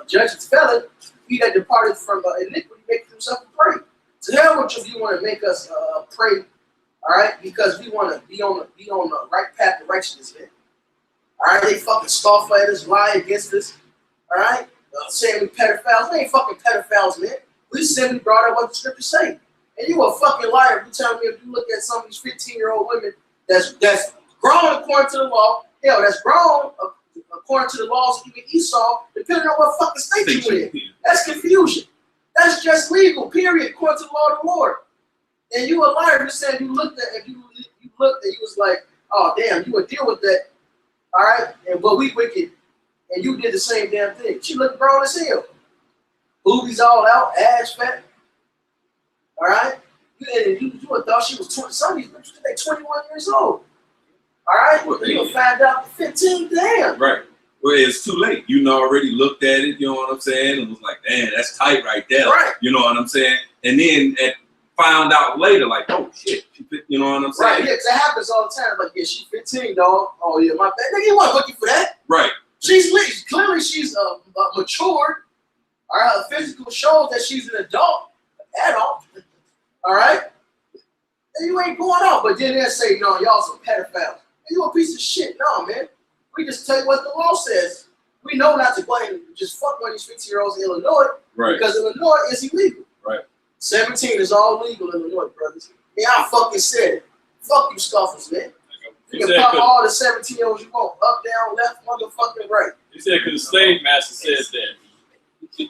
Speaker 4: judge its felon, he that departed from iniquity make himself a prey. To hell with you if you want to make us pray, all right? Because we want to be on the right path of righteousness, man. All right? They fucking scoff at us, lie against us, all right? Saying we pedophiles. We ain't fucking pedophiles, man. We simply brought up what the scriptures say. And you a fucking liar if you tell me if you look at some of these 15-year-old women that's grown according to the law, hell, that's grown according to the laws of even Esau, depending on what fucking state you in. That's confusion. That's just legal, period, according to the law of the Lord. And you a liar. You said you looked at, you looked and you was like, oh, damn, you would deal with that, all right? But we wicked, and you did the same damn thing. She looked grown as hell. Boobies all out, ass fat, all right? You would thought she was 20, some of these bitches today 21 years old. All right?
Speaker 2: Well,
Speaker 4: You'll find out 15, damn.
Speaker 2: Right. Well, it's too late. You already looked at it, you know what I'm saying? And was like, damn, that's tight right there.
Speaker 4: Right.
Speaker 2: You know what I'm saying? And then found out later, like, oh, shit. You know what I'm saying?
Speaker 4: Right, yeah, because that happens all the time. Like, yeah, she's 15, dog. Oh, yeah, my bad. Nigga, you wasn't looking for that.
Speaker 2: Right.
Speaker 4: Clearly she's matured. All right, her physical shows that she's an adult. All right? And you ain't going out. But then they'll say, no, y'all some pedophiles. And you a piece of shit. No, man. We just tell you what the law says. We know not to go ahead and just fuck one of these 15-year-olds in Illinois.
Speaker 2: Right.
Speaker 4: Because Illinois is illegal.
Speaker 2: Right. 17
Speaker 4: is all legal in Illinois, brothers. Yeah, I fucking said it. Fuck you, scoffers, man. You can pop all the 17-year-olds you want. Up, down, left, motherfucking right.
Speaker 1: He said because the slave master says that.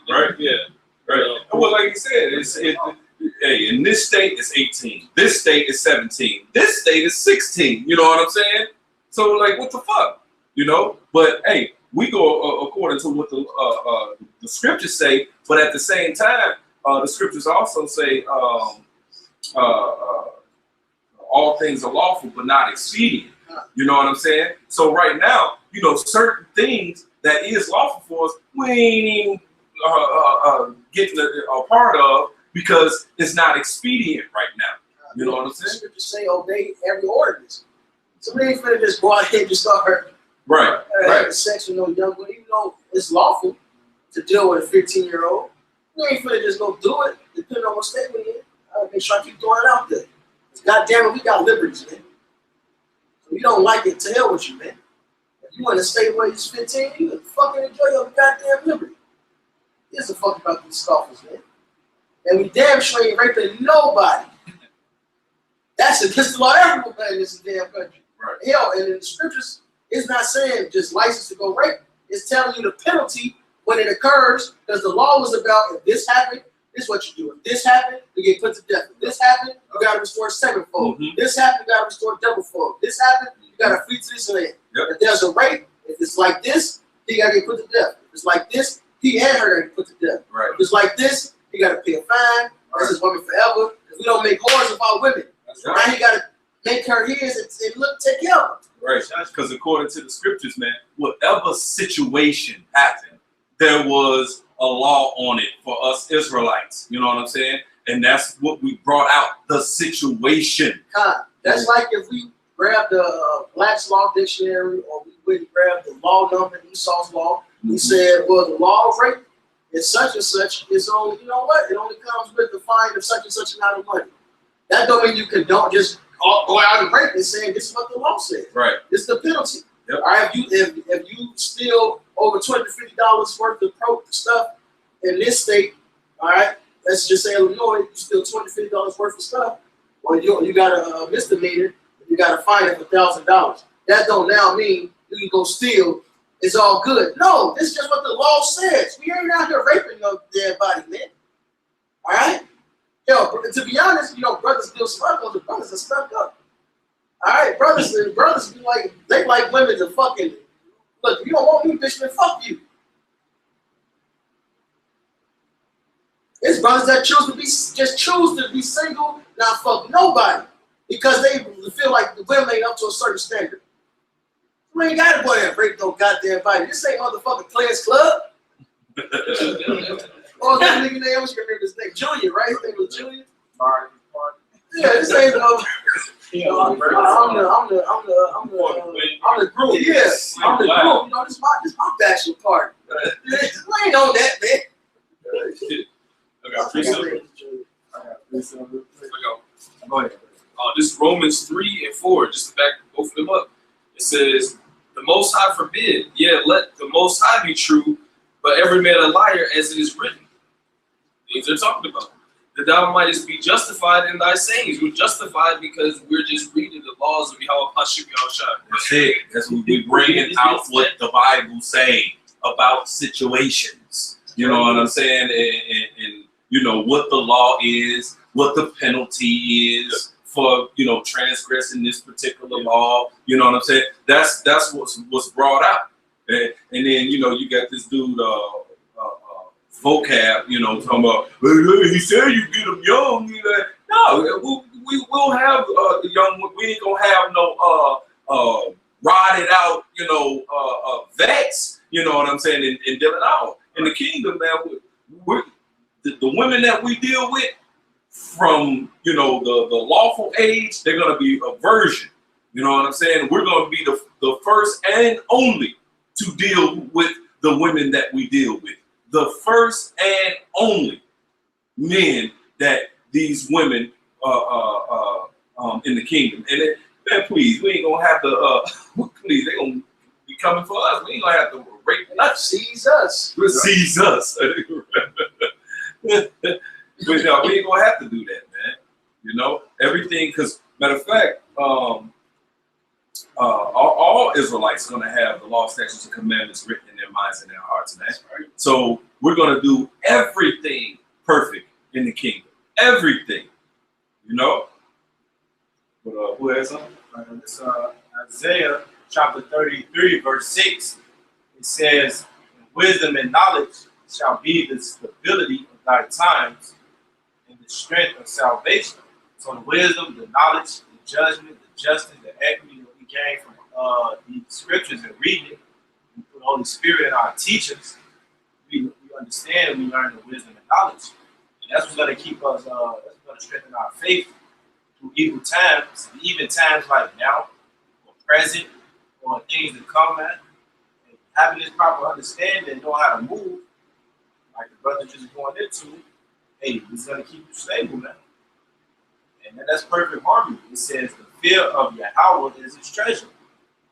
Speaker 2: Right.
Speaker 1: Yeah.
Speaker 2: Right. Well, like you said, hey, in this state it's 18. This state is 17. This state is 16. You know what I'm saying? So like, what the fuck? You know? But hey, we go according to what the scriptures say. But at the same time, the scriptures also say all things are lawful, but not expedient. You know what I'm saying? So right now, you know, certain things that is lawful for us, we ain't getting a part of because it's not expedient right now. You know what I'm saying?
Speaker 4: Scriptures say obey every ordinance. So we ain't finna just go out here and just start having sex with no young boy, even though it's lawful to deal with a 15-year-old. We ain't finna just go do it, depending on what state we in. Make sure I keep throwing it out there. God damn it, we got liberties, man. So you don't like it, to hell with you, man. If you want to stay where he's 15, you can fucking enjoy your goddamn liberty. Here's a fuck about these scoffers, man. And we damn sure ain't raping nobody. That's against the law everywhere in this damn country.
Speaker 2: Right.
Speaker 4: Hell, and in the scriptures, it's not saying just license to go rape. It's telling you the penalty when it occurs, because the law was about if this happened, this is what you do. If this happened, you get put to death. If this happened, you got to restore sevenfold.
Speaker 2: Mm-hmm.
Speaker 4: This happened, you got to restore doublefold. This happened, you got to flee to this land.
Speaker 2: Yep.
Speaker 4: If there's a rape, if it's like this, he got to get put to death. If it's like this, he and her get put to death.
Speaker 2: Right.
Speaker 4: If it's like this, he got to pay a fine. That's his woman forever. Because we don't make whores of our women.
Speaker 2: That's
Speaker 4: So
Speaker 2: right.
Speaker 4: now he got to make her his and look, take care of her.
Speaker 2: Right. Because according to the scriptures, man, whatever situation happened, there was a law on it for us Israelites. You know what I'm saying? And that's what we brought out, the situation.
Speaker 4: That's like if we grab the Black's Law Dictionary or we wouldn't grab the law number in Esau's law. We said, well, the law of rape is such and such. It's only, you know what? It only comes with the fine of such and such amount of money. That don't mean you can don't just go out and rape and saying this is what the law says.
Speaker 2: Right.
Speaker 4: It's the penalty.
Speaker 2: Yep.
Speaker 4: All right. If you steal over $250 worth of stuff in this state, all right. Let's just say Illinois, you steal $250 worth of stuff, or you got a misdemeanor, you got a fine of $1,000. That don't now mean you can go steal. It's all good. No, this is just what the law says. We ain't out here raping no dead body, man. All right. Yo, to be honest, you know, brothers still struggle. The brothers are stuck up. All right, brothers be like, they like women to fucking look. If you don't want me, bitch, then fuck you. It's brothers that choose to be single, not fuck nobody, because they feel like the women ain't up to a certain standard. We ain't gotta go there and break no goddamn body. This ain't motherfucking Players Club. Oh, that nigga name, I was gonna remember his name, Junior, right? His name was Junior. Yeah, this ain't no. I'm the group. Yes, I'm the group. You know, this is my bachelor party. We ain't on that, man.
Speaker 1: I got three something.
Speaker 2: Go ahead.
Speaker 1: This is Romans 3 and 4, just to back both of them up. It says, the Most High forbid, yet let the Most High be true, but every man a liar, as it is written. Things they're talking about. That thou mightest be justified in thy sayings. We're justified because we're just reading the laws of Yahweh Hashim Yahushua.
Speaker 2: That's it. That's what we bringing out what the Bible say about situations. You know what I'm saying? And you know what the law is, what the penalty is for, you know, transgressing this particular law. You know what I'm saying? That's what's brought out. And then, you know, you got this dude vocab, you know, talking about, he said you get them young. No, we will have the young. We ain't gonna have no rotted out, you know, vets. You know what I'm saying? And dealing out in the kingdom, man. The women that we deal with, from, you know, the lawful age, they're gonna be a virgin. You know what I'm saying? We're gonna be the first and only to deal with the women that we deal with. The first and only men that these women in the kingdom. And then, man, please, we ain't gonna have to please, they gonna be coming for us. We ain't gonna have to rape nothing.
Speaker 4: Seize us.
Speaker 2: Seize us. But no, we ain't gonna have to do that, man. You know, everything, because matter of fact, all Israelites are gonna have the law, statutes, and commandments written in their minds and their hearts, man. So we're gonna do everything perfect in the kingdom. everything. You know? But who has something?
Speaker 6: This Isaiah chapter 33, verse 6. It says, wisdom and knowledge shall be the stability of thy times and the strength of salvation. So the wisdom, the knowledge, the judgment, the justice, the equity that we gain from the scriptures and reading it, and through the Holy Spirit and our teachers, we understand and we learn the wisdom and knowledge. And that's what's going to keep us, that's what's going to strengthen our faith through evil times, even times like now, or present, or things to come at. And having this proper understanding and know how to move, like the brother just going into, hey, it's going to keep you stable, man. And that's perfect harmony. It says the fear of Yahweh is his treasure.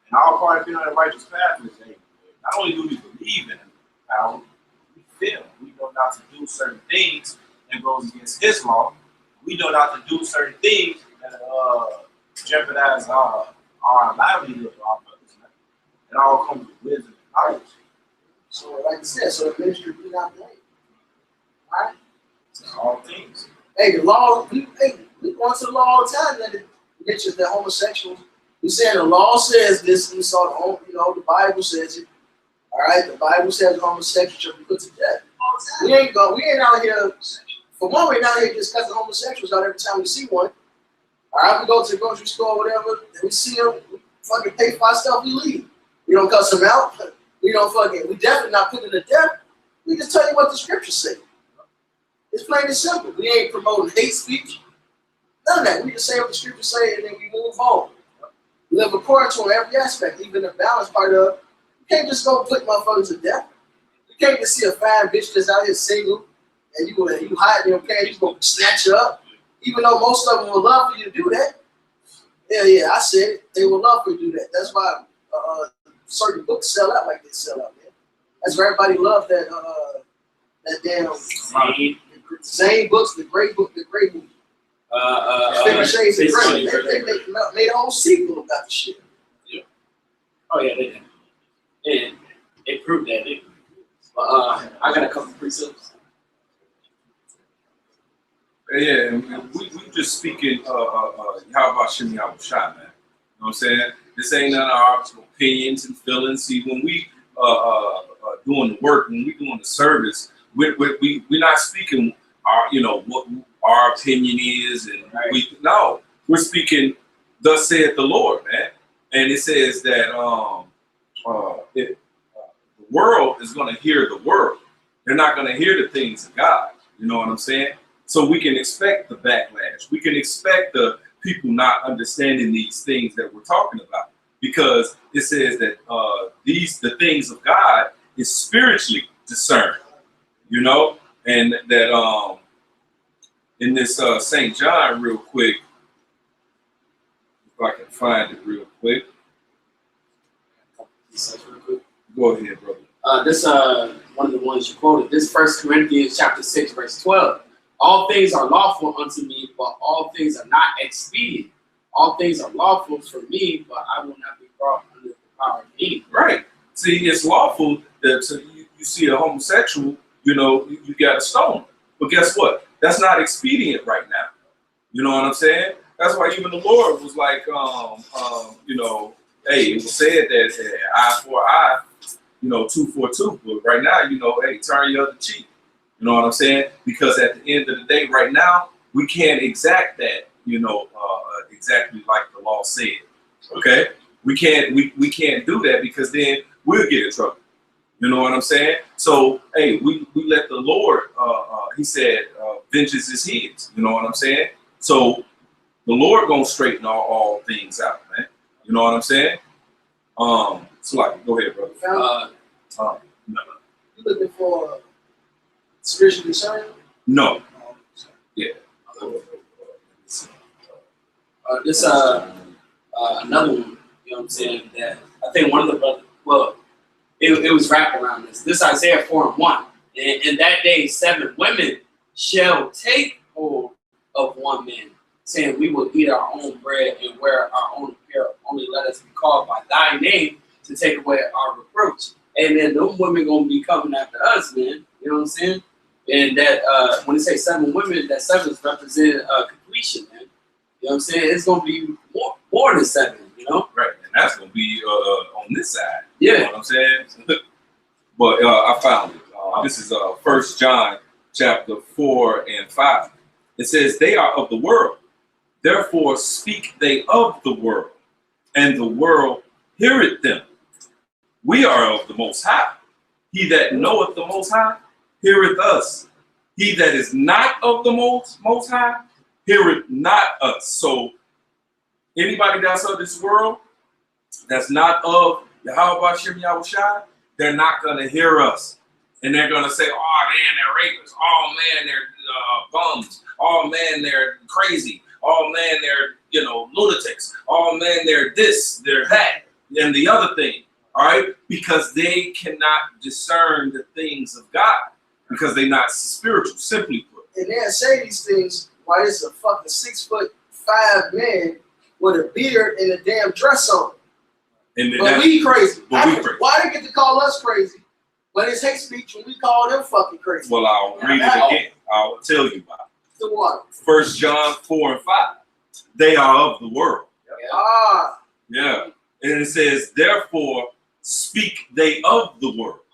Speaker 6: And our part of being on the righteous path is, hey, not only do we believe in power, we feel. We know not to do certain things that goes against his law. We know not to do certain things that jeopardize our livelihood, our brothers. It all comes with wisdom and knowledge.
Speaker 4: So, like I said, so the ministry be not blamed. All right?
Speaker 6: To all things.
Speaker 4: Hey, the law, we go into the law all the time that it mentions that homosexuals. We saying the law says this, and we saw the Bible says it. All right, the Bible says homosexuals should be put to death. We ain't out here, for one, we're not here just cussing homosexuals out every time we see one. All right, we go to the grocery store or whatever, and we see them, we fucking pay for our stuff, we leave. We don't cuss them out. We definitely not put them to death. We just tell you what the scriptures say. It's plain and simple. We ain't promoting hate speech. None of that. We just say what the scriptures say and then we move on. We live according to every aspect, even the balance part of, you can't just go put motherfuckers to death. You can't just see a fine bitch that's out here single and you hide in your pants, you go snatch her up. Even though most of them would love for you to do that. Yeah, I said it. They would love for you to do that. That's why certain books sell out like they sell out, man. That's why everybody loves that damn Zane books, the great book, the great movie. 50 Shades of Grey. They made a whole sequel about the shit.
Speaker 1: Yeah. Oh yeah, they did. And they proved that. But I got a couple precepts.
Speaker 2: Yeah, we just speaking how about Shimmy Shot, man. You know what I'm saying? This ain't none of our opinions and feelings. See, when we doing the work, when we doing the service, we're not speaking what our opinion is, and we're speaking thus saith the Lord, man. And it says that the world is going to hear the world. They're not going to hear the things of God. You know what I'm saying? So we can expect the backlash. We can expect the people not understanding these things that we're talking about, because it says that the things of God is spiritually discerned. You know, and that in this St. John, real quick, if I can find it real quick. Go ahead, brother.
Speaker 7: This one of the ones you quoted. This 1 Corinthians chapter 6, verse 12. All things are lawful unto me, but all things are not expedient. All things are lawful for me, but I will not be brought under the power of any.
Speaker 2: Right. See, it's lawful that you see a homosexual, you got a stone. But guess what? That's not expedient right now. You know what I'm saying? That's why even the Lord was like, hey, it was said that eye for eye, tooth for tooth. But right now, hey, turn your other cheek. You know what I'm saying? Because at the end of the day, right now, we can't exact that, exactly like the law said. Okay? We can't do that, because then we'll get in trouble. You know what I'm saying? So, hey, we let the Lord, he said, vengeance is his. You know what I'm saying? So the Lord gonna straighten all things out, man. You know what I'm saying? So like, go ahead, brother.
Speaker 4: No. You looking for spiritual discernment?
Speaker 2: No. Yeah.
Speaker 7: This another one, you know what I'm saying, that I think one of the brothers, it was wrapped around this. This Isaiah 4:1. In that day, 7 women shall take hold of one man, saying, we will eat our own bread and wear our own apparel. Only let us be called by thy name to take away our reproach. And then those women gonna be coming after us, man. You know what I'm saying? And that when they say 7 women, that 7 is representing completion, man. You know what I'm saying? It's gonna be more than 7, you know?
Speaker 2: Right, and that's gonna be on this side.
Speaker 7: Yeah.
Speaker 2: You know what I'm saying? But I found it. This is 1 John chapter 4 and 5. It says, "They are of the world, therefore speak they of the world, and the world heareth them. We are of the Most High. He that knoweth the Most High heareth us. He that is not of the Most High heareth not us." So anybody that's of this world, that's not of Yahweh Shem Yahushai, they're not going to hear us. And they're going to say, "Oh, man, they're rapists. Oh, man, they're bums. Oh, man, they're crazy. Oh, man, they're, lunatics. Oh, man, they're this, they're that, and the other thing." All right? Because they cannot discern the things of God. Because they're not spiritual, simply put.
Speaker 4: And they'll say these things while it's a fucking 6'5" man with a beard and a damn dress on. But we crazy. Why they get to call us crazy? But it's hate speech when we call them fucking crazy.
Speaker 2: Well, I'll read it again. I'll tell you about it.
Speaker 4: The what?
Speaker 2: 1 John 4 and 5. They are of the world. Yeah. And it says, "Therefore speak they of the world."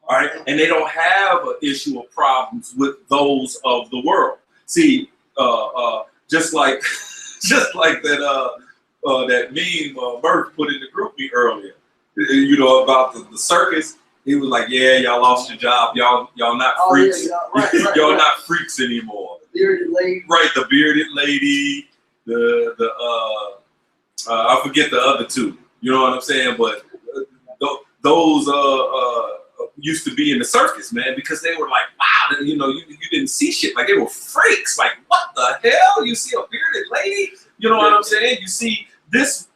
Speaker 2: All right. And they don't have an issue of problems with those of the world. See, just like that that meme Murph put in the group me earlier, about the circus. He was like, "Yeah, y'all lost your job. Y'all not freaks.
Speaker 4: Yeah, right,
Speaker 2: y'all not freaks anymore."
Speaker 4: The bearded lady.
Speaker 2: Right, the bearded lady, I forget the other two. You know what I'm saying? But those used to be in the circus, man, because they were like, wow, you didn't see shit. Like, they were freaks. Like, what the hell? You see a bearded lady? You know what I'm saying? You see this,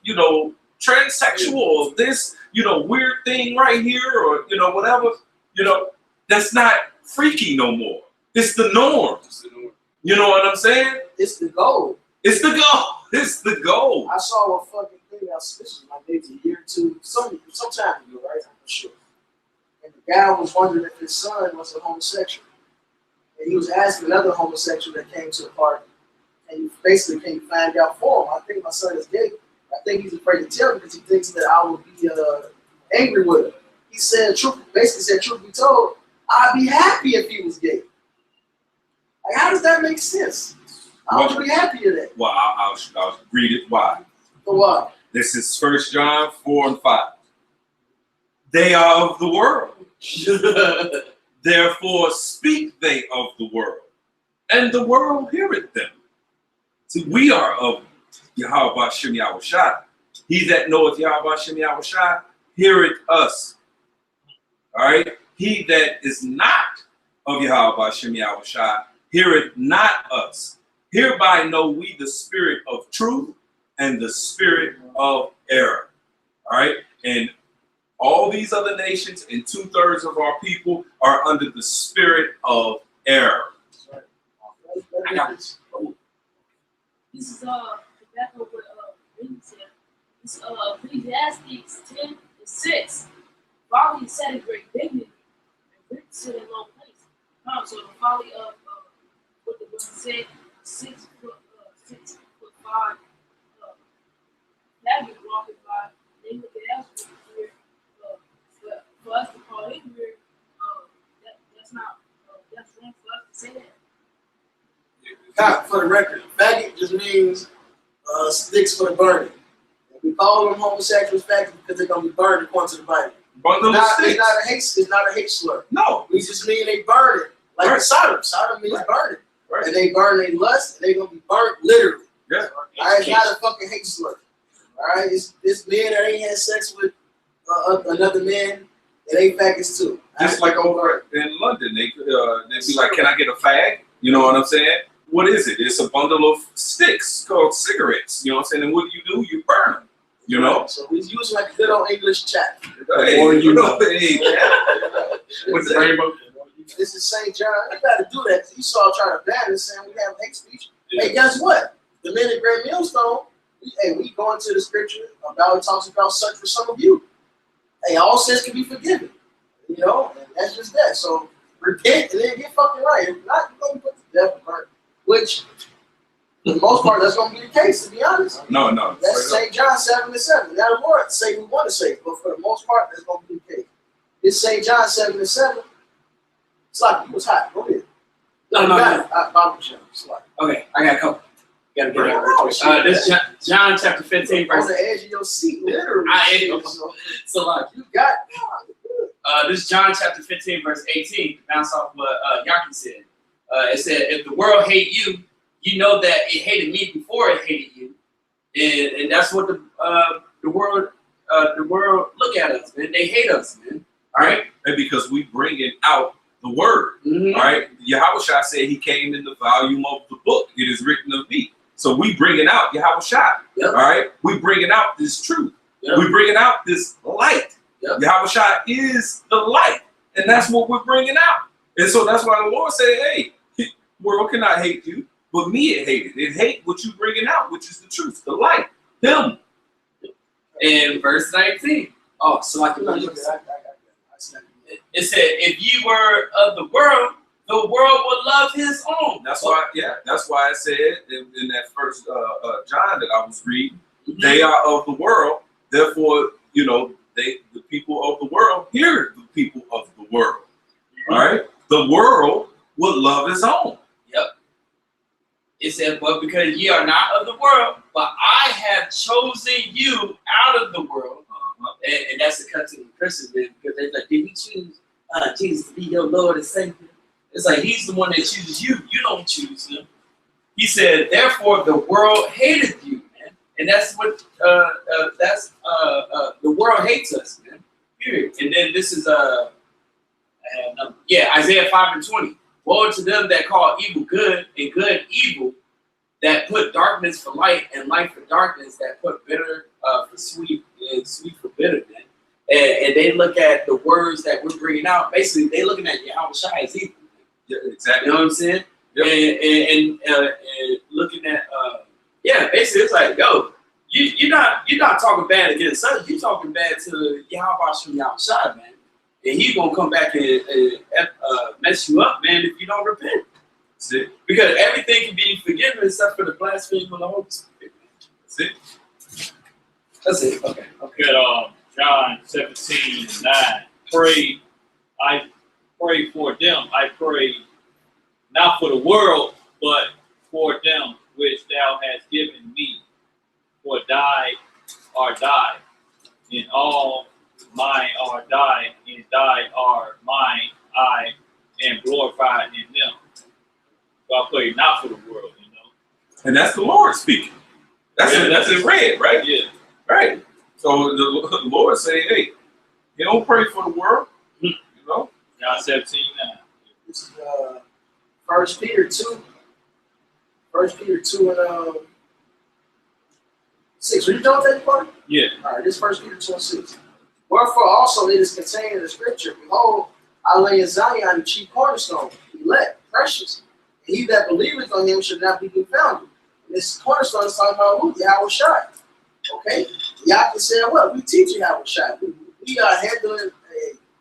Speaker 2: transsexual, or this, weird thing right here, or, whatever. That's not freaky no more. It's the norm. You know what I'm saying?
Speaker 4: It's the goal.
Speaker 2: It's the goal. It's the goal.
Speaker 4: I saw a fucking thing else. This was like maybe a year or two, some time ago, right? I'm not sure. And the guy was wondering if his son was a homosexual. And he was asking another homosexual that came to the party. And he basically, can you find out for him? I think my son is gay. I think he's afraid to tell me because he thinks that I would be angry with him. He said, truth be told, I'd be happy if he was gay. Like, how does that make sense? I would be happy with that.
Speaker 2: Well, I'll read it. Why?
Speaker 4: For what?
Speaker 2: This is 1 John 4 and 5. They are of the world. Therefore speak they of the world, and the world heareth them. See, we are of Yahweh Shem Yahushai. He that knoweth Yahweh Shem Yahushai heareth us. All right? He that is not of Yahweh Shem Yahushai heareth not us. Hereby know we the spirit of truth and the spirit of error. All right? And all these other nations and 2/3 of our people are under the spirit of error.
Speaker 7: I got this.
Speaker 5: This is back over what Benny said. This Ecclesiastes 10:6. Folly is set in great dignity, and rich sit in low place. So the folly of what the word said, 6'5" David walking by, they look at us here. For us to call him here, that's not that's wrong for us to say that.
Speaker 4: For the record, faggot just means sticks for the burning. And we call them homosexuals faggots because they're gonna be burned according to the Bible. It's not a hate slur.
Speaker 2: No.
Speaker 4: We just mean they burn it. Like Sodom. Sodom means burning.
Speaker 2: Right.
Speaker 4: And they burn their lust, and they're gonna be burnt literally.
Speaker 2: Yeah.
Speaker 4: All right, it's not a fucking hate slur. All right, it's men that ain't had sex with another man, and they faggots too.
Speaker 2: Just like over in London, they be like, "Can I get a fag?" You know what I'm saying? What is it? It's a bundle of sticks called cigarettes. You know what I'm saying? And what do? You burn them. You know?
Speaker 4: So we use like a good old English chat.
Speaker 2: Hey,
Speaker 7: Or you know.
Speaker 2: Hey,
Speaker 7: With the rainbow.
Speaker 4: This is St. John. You got to do that. You saw trying to ban us saying we have hate speech. Yeah. Hey, guess what? The men at Great Millstone, we go into the scripture about it talks about such for some of you. Hey, all sins can be forgiven. You know, and that's just that. So repent and then get fucking right. If not, you're gonna be put to death and burn. Which, for the most part, that's gonna be the case. To be honest,
Speaker 2: No.
Speaker 4: that's St. John 7:7. Now the Lord say we want to say, but for the most part, that's gonna be the case. This St. John 7:7. It's like it was hot. Go ahead.
Speaker 7: No.
Speaker 4: Bible show. It's like
Speaker 7: Okay, I got a couple. Gotta get that real quick. This is John chapter 15,
Speaker 4: on
Speaker 7: verse.
Speaker 4: the edge of your seat, literally.
Speaker 7: So like,
Speaker 4: You got.
Speaker 7: this is John chapter 15, verse 18. Bounce off what Yaki said. It said, "If the world hate you, you know that it hated me before it hated you," and that's what the world look at us, man. They hate us, man. All right,
Speaker 2: And because we bringing out the word.
Speaker 7: Mhm.
Speaker 2: All right. Yahushua said he came in the volume of the book. It is written of me. So we bringing out Yahushua.
Speaker 7: Yep.
Speaker 2: All right. We bringing out this truth.
Speaker 7: Yep.
Speaker 2: We bringing out this light.
Speaker 7: Yep.
Speaker 2: Yahushua is the light. And that's what we're bringing out. And so that's why the Lord said, hey, the world cannot hate you, but me it hated. It hate what you bringing out, which is the truth, the light, him.
Speaker 7: And verse 19. Oh, so I can it said, "If you were of the world would love his own."
Speaker 2: That's why, that's why I said in that first John that I was reading,
Speaker 7: Mhm.
Speaker 2: they are of the world, therefore, the people of the world hear the people of the world. All right, the world would love his own.
Speaker 7: Yep. It said, "But because ye are not of the world, but I have chosen you out of the world." And that's the cut to the Christians, man, because they're like, "Did we choose Jesus to be your Lord and Savior?" It's like he's the one that chooses you. You don't choose him. He said, "Therefore the world hated you, man," and that's what the world hates us, man. Period. And then this is Isaiah 5:20. "Woe to them that call evil good and good evil, that put darkness for light and light for darkness, that put bitter for sweet and sweet for bitter," man. And they look at the words that we're bringing out. Basically, they looking at Yahushua as evil.
Speaker 2: Yeah, exactly.
Speaker 7: You know what I'm saying?
Speaker 2: Yep.
Speaker 7: And looking at basically it's like, yo, you're not talking bad against us. You're talking bad to Yahushua, man. And he's gonna come back and mess you up, man, if you don't repent.
Speaker 2: That's it.
Speaker 7: Because everything can be forgiven except for the blasphemy of the Holy Spirit.
Speaker 2: That's it.
Speaker 7: That's it. Okay.
Speaker 8: Good. John 17:9. I pray for them. I pray not for the world, but for them which thou hast given me. For thy are thy, and all mine are thine, and thy are mine. I am glorified in them. So I pray not for the world,
Speaker 2: And that's the Lord speaking. That's in red, right?
Speaker 8: Yeah.
Speaker 2: Right. So the Lord say, hey, you don't pray for the world,
Speaker 8: John 17:9.
Speaker 4: This is 1 Peter 2. 1 Peter 2 and 6. Are you done with that part?
Speaker 8: Yeah.
Speaker 4: All right, this is 1 Peter 2 and 6. "Wherefore also it is contained in the scripture, Behold, I lay in Zion the chief cornerstone, elect, precious, and he that believeth on him should not be confounded." And this cornerstone is talking about who? Yahushua. Okay? Yaki said, what? We teach Yahushua. We are handling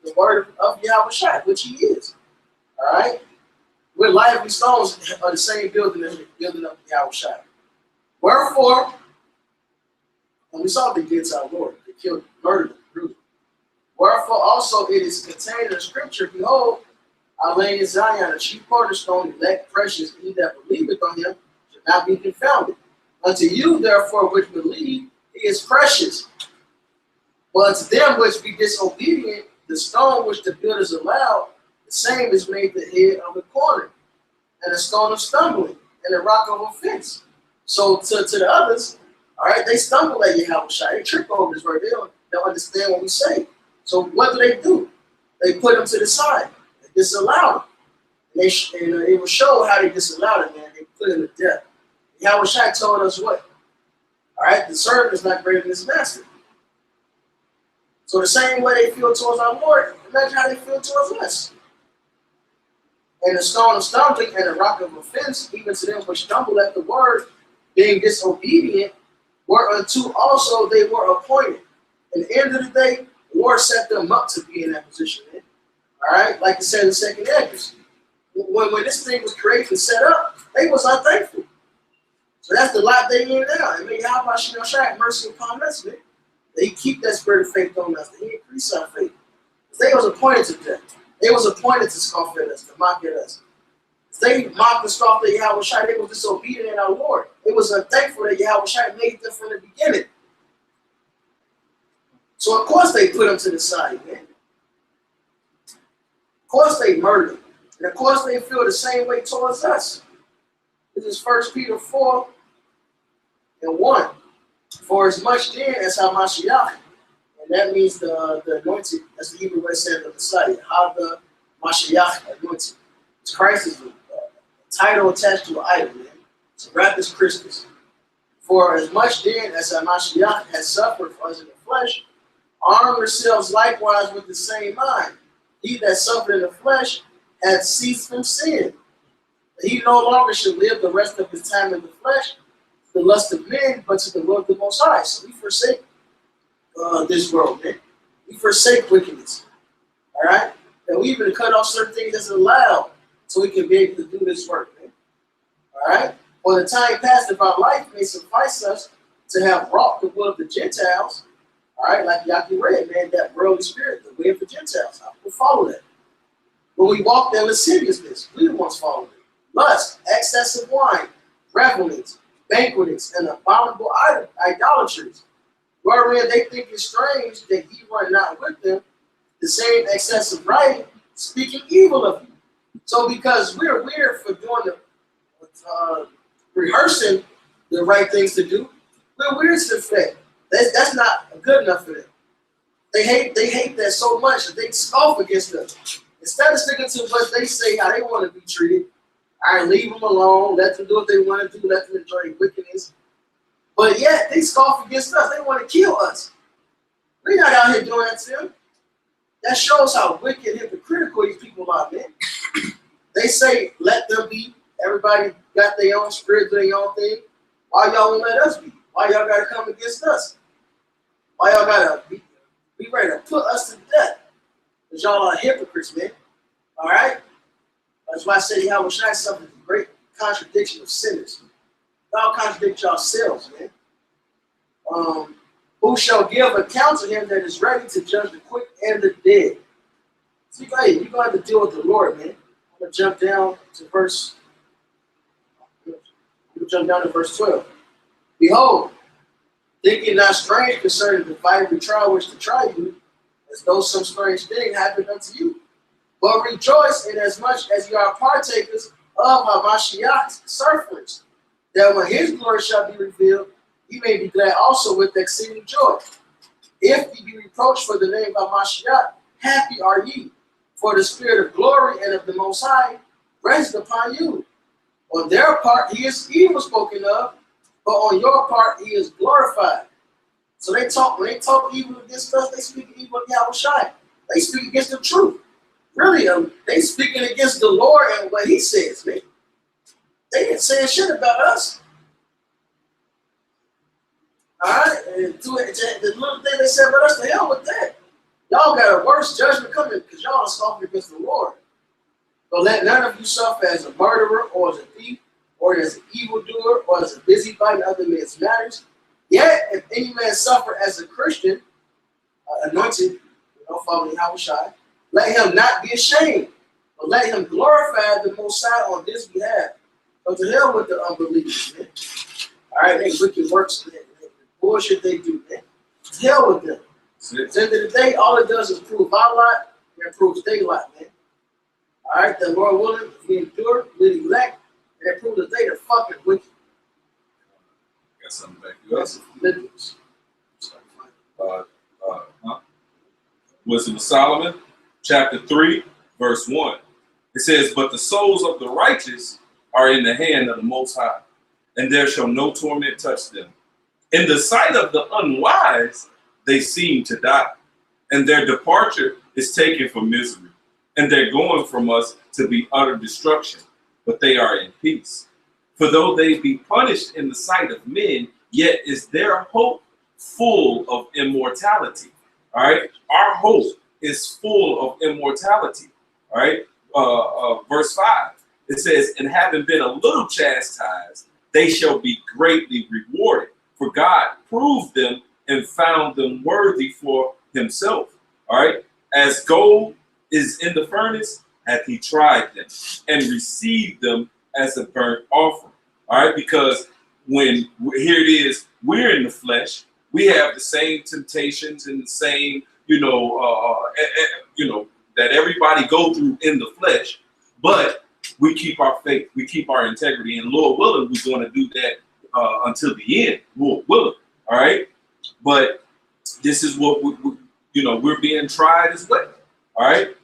Speaker 4: the word of Yahushua, which he is. All right? We're lively stones of the same building as the building of Yahushua. "Wherefore," and we saw the did to our Lord, they killed, murdered, bruised. "Wherefore also it is contained in the scripture, Behold, I lay in Zion a chief cornerstone, elect, precious, and he that believeth on him should not be confounded. Unto you, therefore, which believe, he is precious. But to them which be disobedient, the stone which the builders allowed, the same is made the head of the corner, and a stone of stumbling, and a rock of offense." So to the others, all right, they stumble at Yahushua. They trip over this word. They don't understand what we say. So what do? They put him to the side. They disallow him. And it will show how they disallowed him, man. They put him to death. Yahushua told us what? All right, the servant is not greater than his master. So the same way they feel towards our Lord, imagine how they feel towards us. "And the stone of stumbling and the rock of offense, even to them which stumble at the word, being disobedient, whereunto also they were appointed." At the end of the day, the Lord set them up to be in that position, man. All right, like it said in the second Esdras. When this thing was created and set up, they was unthankful. So that's the lot they in now. And may Yahweh Shai have mercy upon us, man. They keep that spirit of faith on us. They increase our faith. They was appointed to that. They was appointed to scoff at us, to mock at us. They mocked and scoffed at Yahweh Shai. They were disobedient in our Lord. It was unthankful that Yahweh Shai made them from the beginning. So of course they put them to the side, man. Of course they murdered. And of course they feel the same way towards us. This is 1 Peter 4 and 1. For as much then as Hamashiach, and that means the anointed, that's the Hebrew way saying the Messiah, how the Mashiach anointed. Christ is a title attached to an idol, man. It's a Rapist Christus. For as much then as Hamashiach has suffered for us in the flesh, arm yourselves likewise with the same mind. He that suffered in the flesh had ceased from sin. He no longer should live the rest of his time in the flesh, to the lust of men, but to the will of the Most High. So we forsake this world, man. We forsake wickedness. All right? And we even cut off certain things that's allowed so we can be able to do this work, man. All right? For the time past of our life may suffice us to have wrought the will of the Gentiles. All right? Like Yaki read, man, that worldly spirit, the way of the Gentiles. I will follow that. When we walked in lasciviousness, we once followed it. Lust, excess of wine, revelings, banquetings, and abominable idolatries, wherein they think it strange that ye run not with them, the same excess of writing, speaking evil of you. So because we're weird for doing the rehearsing the right things to do, we're weird to the fact that's not good enough for them. They hate that so much that they scoff against us. Instead of sticking to what they say, how they want to be treated, all right, leave them alone, let them do what they want to do, let them enjoy wickedness. But yet, they scoff against us. They want to kill us. We're not out here doing that to them. That shows how wicked, hypocritical these people are, man. They say, let them be. Everybody got their own spirit, their own thing. Why y'all won't let us be? Why y'all got to come against us? Why y'all got to be ready to put us to death? Because y'all are hypocrites, man. All right? That's why I say Yahweh Shai suffered the great contradiction of sinners. Y'all contradict yourselves, man. Who shall give account to him that is ready to judge the quick and the dead? See, hey, you're going to have to deal with the Lord, man. I'm going to jump down to verse 12. Behold, think ye not strange concerning the fiery trial which to try you, as though some strange thing happened unto you. But rejoice inasmuch as you are partakers of Hamashiach's sufferings, that when his glory shall be revealed, ye may be glad also with exceeding joy. If ye be reproached for the name of Hamashiach, happy are ye, for the spirit of glory and of the Most High rests upon you. On their part, he is evil spoken of, but on your part, he is glorified. So when they talk evil against us, they speak evil of Yahweh Shai. They speak against the truth. Really, they speaking against the Lord and what he says, man. They didn't say shit about us. All right? And the little thing they said about us, the hell with that. Y'all got a worse judgment coming because y'all are scoffing against the Lord. But let none of you suffer as a murderer or as a thief or as an evildoer or as a busybody in other men's matters. Yet, if any man suffer as a Christian, anointed, following Yahweh Shai, let him not be ashamed, but let him glorify the Most High on this behalf. But to hell with the unbelievers, man. All right, they wicked works, man. The bullshit they do, man. To hell with them. At the end of the day, all it does is prove our lot and proves their lot, man. All right, the Lord willing, we endure, we elect, and it proves that they are fucking wicked.
Speaker 2: Got something back to us.
Speaker 4: Philippians.
Speaker 2: Wisdom of Solomon, chapter 3, verse 1. It says, but the souls of the righteous are in the hand of the Most High, and there shall no torment touch them. In the sight of the unwise, they seem to die, and their departure is taken for misery, and their going from us to be utter destruction, but they are in peace. For though they be punished in the sight of men, yet is their hope full of immortality. All right, our hope is full of immortality. All right. Verse 5. It says, and having been a little chastised, they shall be greatly rewarded. For God proved them and found them worthy for himself. All right. As gold is in the furnace, hath he tried them and received them as a burnt offering. All right. Because when here it is, we're in the flesh, we have the same temptations and the same, that everybody go through in the flesh, but we keep our faith, we keep our integrity, and Lord willing, we're going to do that until the end, Lord willing. All right, but this is what we're being tried as well. All right,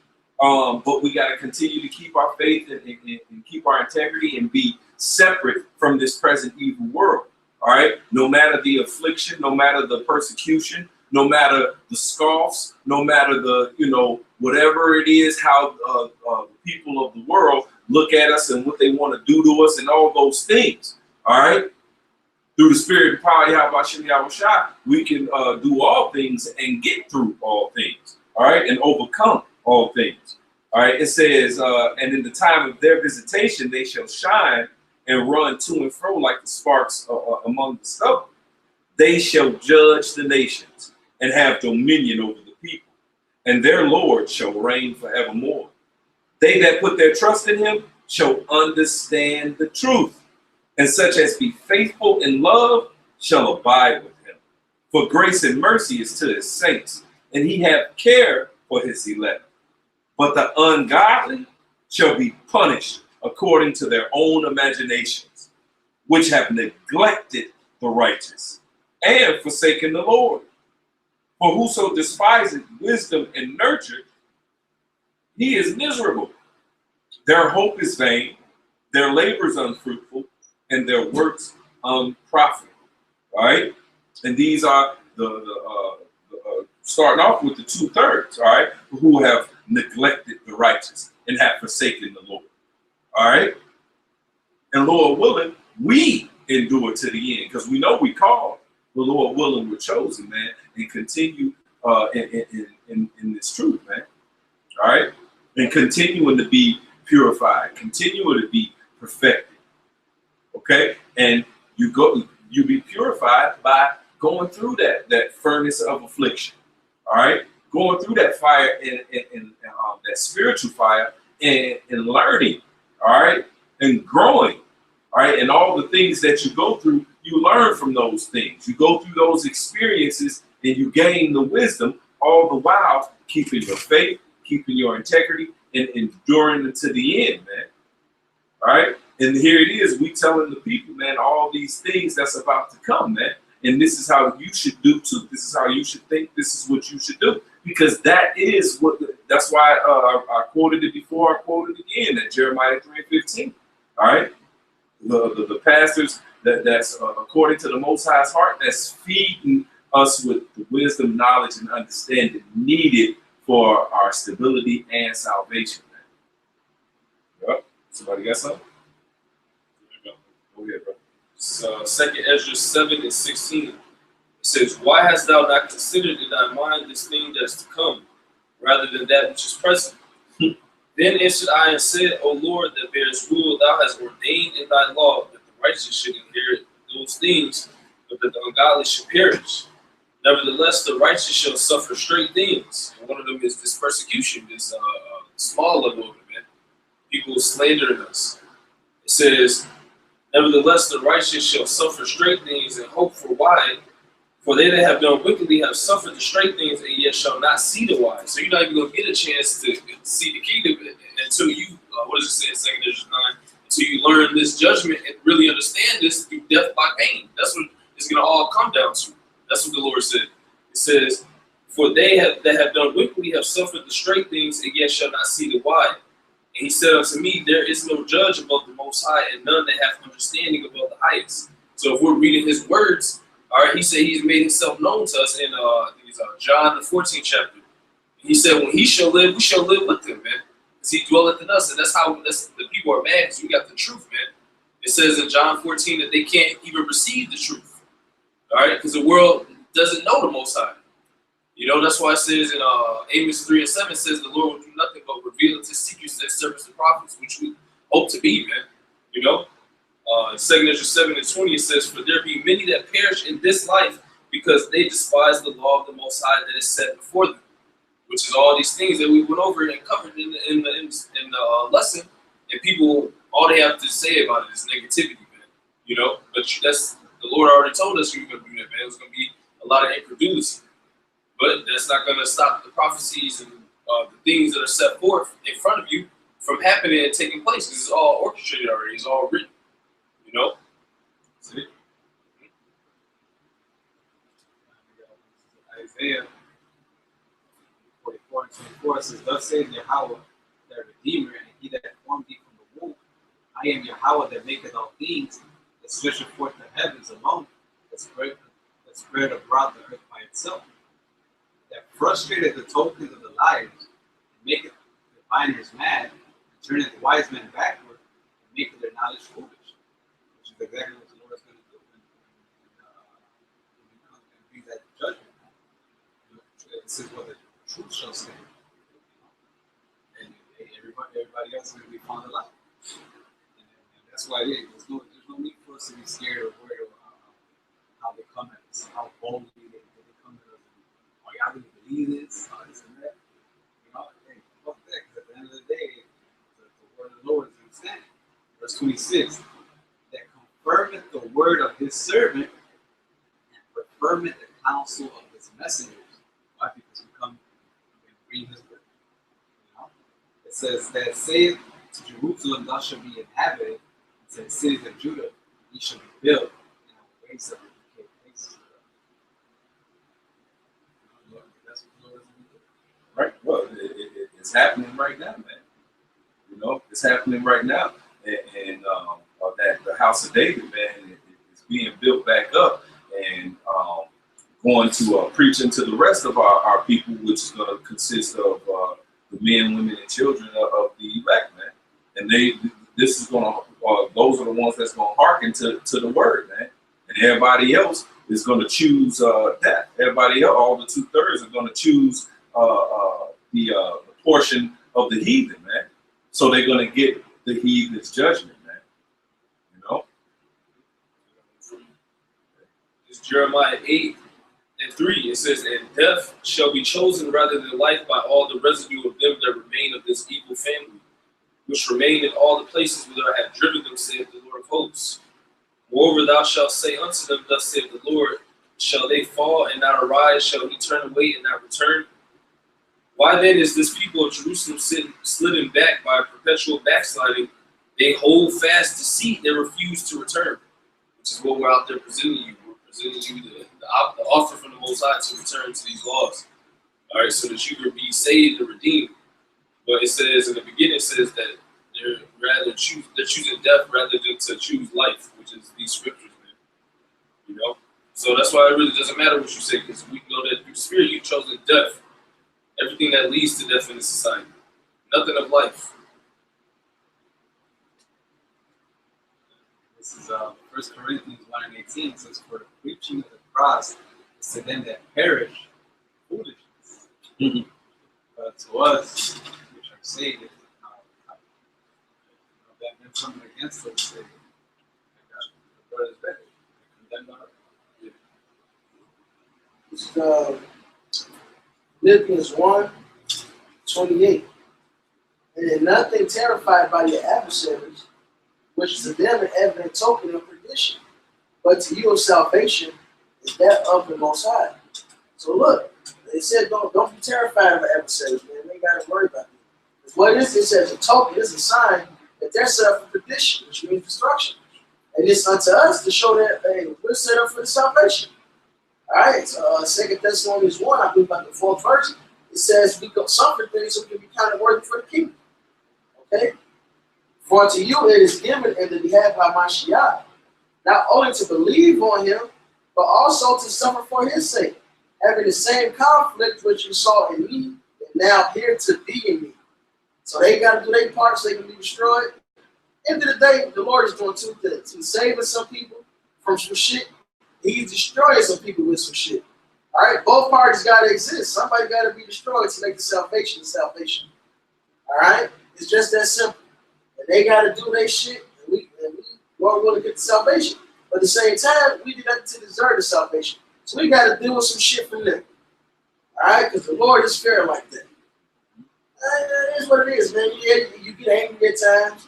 Speaker 2: but we got to continue to keep our faith and keep our integrity and be separate from this present evil world. All right, no matter the affliction, no matter the persecution, no matter the scoffs, no matter the whatever it is, how the people of the world look at us and what they want to do to us and all those things. All right, through the Spirit and power of Yahweh, we can do all things and get through all things. All right, and overcome all things. All right, it says, and in the time of their visitation, they shall shine and run to and fro like the sparks among the stubble. They shall judge the nations and have dominion over the people, and their Lord shall reign forevermore. They that put their trust in him shall understand the truth, and such as be faithful in love shall abide with him. For grace and mercy is to his saints, and he hath care for his elect. But the ungodly shall be punished according to their own imaginations, which have neglected the righteous and forsaken the Lord. For whoso despises wisdom and nurture, he is miserable. Their hope is vain, their labor is unfruitful, and their works unprofitable. All right, and these are the starting off with the 2/3. All right, who have neglected the righteous and have forsaken the Lord. All right, and Lord willing, we endure to the end because we know we called. The Lord willing, we're chosen, man, and continue in this truth, man. All right, and continuing to be purified, continuing to be perfected. Okay, and you be purified by going through that furnace of affliction. All right, going through that fire and that spiritual fire and learning. All right, and growing. All right, and all the things that you go through, you learn from those things. You go through those experiences and you gain the wisdom, all the while keeping your faith, keeping your integrity, and enduring unto the end, man. All right, and here it is, we telling the people, man, all these things that's about to come, man. And this is how you should do too. This is how you should think. This is what you should do. Because that's why I quoted it before, I quoted it again at Jeremiah 3:15. All right. The pastors that's according to the Most High's heart, that's feeding us with the wisdom, knowledge, and understanding needed for our stability and salvation, man. Yep. Somebody got something? Go ahead, bro.
Speaker 1: So 2 Ezra 7:16. It says, why hast thou not considered in thy mind this thing that is to come, rather than that which is present? Then answered I and said, O Lord, that bears rule, thou hast ordained in thy law that the righteous should inherit those things, but that the ungodly should perish. Nevertheless, the righteous shall suffer straight things. And one of them is this persecution, this small level of it, man. People slandering us. It says, nevertheless, the righteous shall suffer straight things and hope for wide. For they that have done wickedly have suffered the straight things, and yet shall not see the wise. So you're not even going to get a chance to see the kingdom until you, what does it say in 2 Ezra 9? Until you learn this judgment and really understand this through death by pain. That's what it's going to all come down to. That's what the Lord said. It says, for they that have done wickedly have suffered the straight things, and yet shall not see the wide. And he said unto me, there is no judge above the Most High, and none that have understanding above the highest. So if we're reading his words, all right, he said he's made himself known to us in John the 14th chapter. He said when he shall live, we shall live with him, man. Because he dwelleth in us, and that's the people are mad because we got the truth, man. It says in John 14 that they can't even receive the truth, all right, because the world doesn't know the Most High. You know, that's why it says in Amos 3:7 says the Lord will do nothing but reveal his secrets to his servants and prophets, which we hope to be, man. You know? 2 Ezra 7:20 it says, for there be many that perish in this life because they despise the law of the Most High that is set before them, which is all these things that we went over and covered in the lesson. And people, all they have to say about it is negativity, man. You know? But that's, the Lord already told us you were going to do that, man. It was going to be a lot of incredulity. But that's not going to stop the prophecies and the things that are set forth in front of you from happening and taking place. Because it's all orchestrated already. It's all written. You know?
Speaker 3: See? Isaiah 44:24 says, thus saith Yahweh, the Redeemer, and he that formed thee from the womb. I am Yahweh that maketh all things, that stretcheth forth the heavens alone, that spread abroad the earth by itself, that frustrated the tokens of the liars, and maketh the diviners mad, and turneth the wise men backward, and maketh their knowledge foolish. Which is exactly what the Lord is going to do when he comes and brings that judgment. This is what the truth shall stand. And everybody else is going to be found alive. And that's why there's no need for us to be scared or worried about how they come at us, how boldly they come at us. Oh, y'all really believe this? Oh, this and that. You know, hey, fuck that, because at the end of the day, the word of the Lord is going to stand. Verse 26, that confirmeth the word of his servant and confirmeth the counsel of his messengers. Why? Because we come and read his word. You know? It says that saith to Jerusalem, thou shalt be inhabited, and to the cities of Judah, ye shall be built, and the ways of the decayed places. That's what the Lord is going to do.
Speaker 2: Right. Well, it's happening right now, man. You know, it's happening right now. And that the house of David, man, is being built back up, and going to preach into the rest of our people, which is going to consist of the men, women, and children of the elect, man. And this is going to, those are the ones that's going to hearken to the word, man. And everybody else is going to choose that. Everybody else, all the 2/3 are going to choose the portion of the heathen, man. So they're going to get the heathen's judgment, man. You know?
Speaker 1: It's Jeremiah 8:3. It says, and death shall be chosen rather than life by all the residue of them that remain of this evil family, which remain in all the places whither I have driven them, saith the Lord of hosts. Moreover, thou shalt say unto them, thus saith the Lord, shall they fall and not arise? Shall he turn away and not return? Why then is this people of Jerusalem slidden back by perpetual backsliding? They hold fast deceit, they refuse to return, which is what we're out there presenting you. We're presenting you the offer from the Most High to return to these laws, all right, so that you can be saved and redeemed. But it says in the beginning, it says that they're choosing death rather than to choose life, which is these scriptures, man. You know, so that's why it really doesn't matter what you say, because we know that through the Spirit you've chosen death. Everything that leads to death in this society. Nothing of life.
Speaker 3: This is 1 Corinthians 1:18. It says, for the preaching of the cross is to them that perish foolishness.
Speaker 2: Mm-hmm.
Speaker 3: But to us, which are saved, that men coming against us, say, the word is better. Condemn not.
Speaker 4: It's Philippians 1:28. And in nothing terrified by your adversaries, which to them an evident token of perdition, but to you of salvation is that of the Most High. So look, they said don't be terrified of the adversaries, man. They ain't got to worry about it. Because what is this as a token? It's a sign that they're set up for perdition, which means destruction. And it's unto us to show that we're set up for the salvation. All right, so 2 Thessalonians 1, I believe about the 4th verse, it says we go suffer things so we can be counted worthy for the kingdom. Okay? For unto you it is given in the behalf of Mashiach, not only to believe on him, but also to suffer for his sake, having the same conflict which you saw in me, and now here to be in me. So they got to do their part so they can be destroyed. End of the day, the Lord is doing two things. He's saving some people from some shit. He's destroying some people with some shit. All right, both parties got to exist. Somebody got to be destroyed to make the salvation a salvation. All right, it's just that simple. And they got to do their shit, and we Lord willing to get the salvation. But at the same time, we did nothing to deserve the salvation. So we got to deal with some shit from them. All right, because the Lord is fair like that. It is what it is, man. You get angry at times.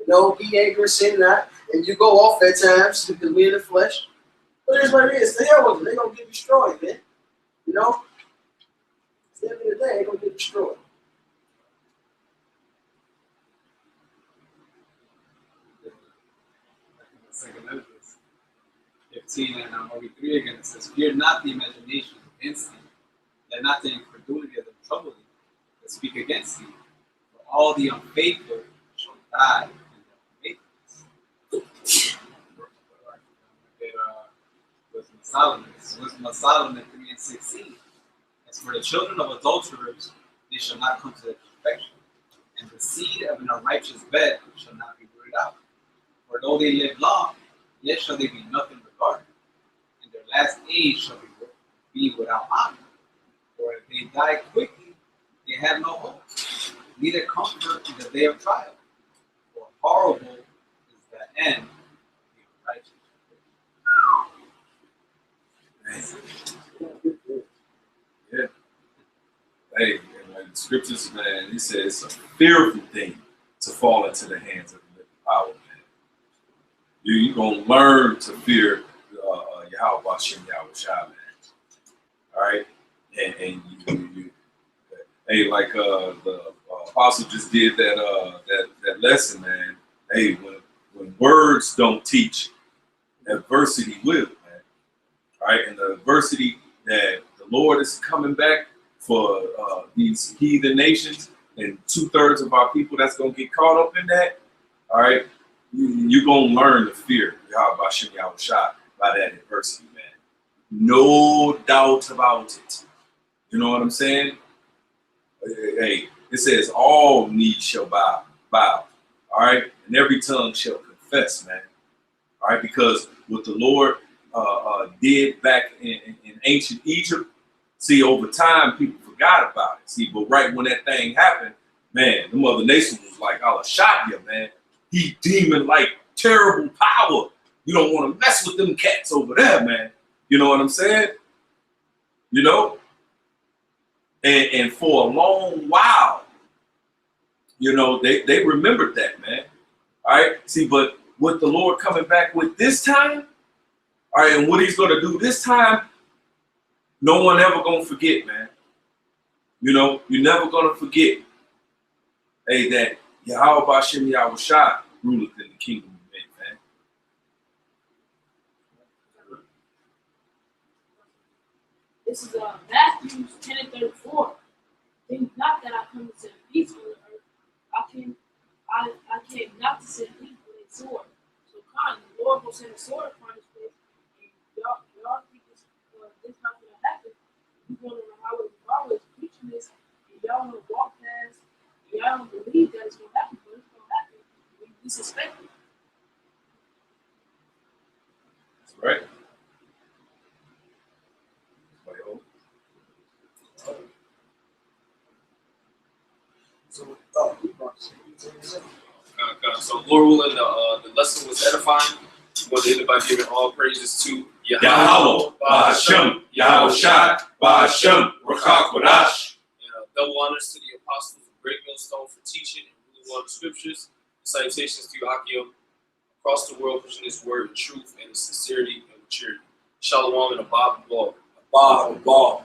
Speaker 4: You know, be angry and sin not. And you go off at times because we're in the flesh. But it is what it is. The hell with them. They're going to get destroyed, man. You know? At the end of the day, they're going to get destroyed.
Speaker 3: Second Leviticus 15 and 43 again, it says, fear not the imagination of instinct, let not the incredulity of them trouble thee, that speak against thee. For all the unfaithful shall die in their unfaithfulness. Wisdom of Solomon. It's Wisdom of Solomon 3 and 16. As for the children of adulterers, they shall not come to their perfection, and the seed of an unrighteous bed shall not be rooted out. For though they live long, yet shall they be nothing regarded, and their last age shall be without honor. For if they die quickly, they have no hope, neither comfort in the day of trial. For horrible is the end of the unrighteous.
Speaker 2: Yeah. Hey, and like the scriptures, man, he says it's a fearful thing to fall into the hands of the living power, man. You're going to learn to fear Yahweh Hashem Yahweh Shai, man. All right? And you hey, like the apostle just did that lesson, man. Hey, when words don't teach, adversity will, man. All right? And the adversity that the Lord is coming back for these heathen nations, and 2/3 of our people that's going to get caught up in that, all right? You're going to learn to fear Yahweh Hashem Yahweh Shai by that adversity, man. No doubt about it. You know what I'm saying? Hey, it says all knees shall bow, all right? And every tongue shall confess, man. All right, because what the Lord did back in ancient Egypt, see, over time, people forgot about it. See, but right when that thing happened, man, the mother nation was like, Allah shot you, man. He demon-like terrible power. You don't want to mess with them cats over there, man. You know what I'm saying? You know? And for a long while, you know, they remembered that, man. All right? See, but what the Lord coming back with this time, all right, and what he's going to do this time, no one ever going to forget, man. You know, you're never going to forget, hey, that Yahweh Hashem Yahweh Shai ruleth in the kingdom of men, man.
Speaker 5: This is Matthew 10 and 34. Think not that I come to send peace on the earth. I came not to send peace with a sword. So come, the Lord will send a sword upon this place, and y'all think this not gonna happen. You're going on the highways preaching this, and y'all wanna walk past, and y'all don't believe that it's gonna happen, but it's gonna happen. We disrespect it.
Speaker 2: That's right.
Speaker 1: So Lord willing, the lesson was edifying. We want to end by giving all praises to
Speaker 2: Yahweh, Hashem, Yahweh Shai, Hashem, Rakah Kodash.
Speaker 1: And double honors to the apostles of Great Millstone for teaching and ruling on the scriptures. Salutations to Akim across the world, pushing his word in truth and in sincerity and maturity. Shalom and Abba Ball.
Speaker 7: Ball.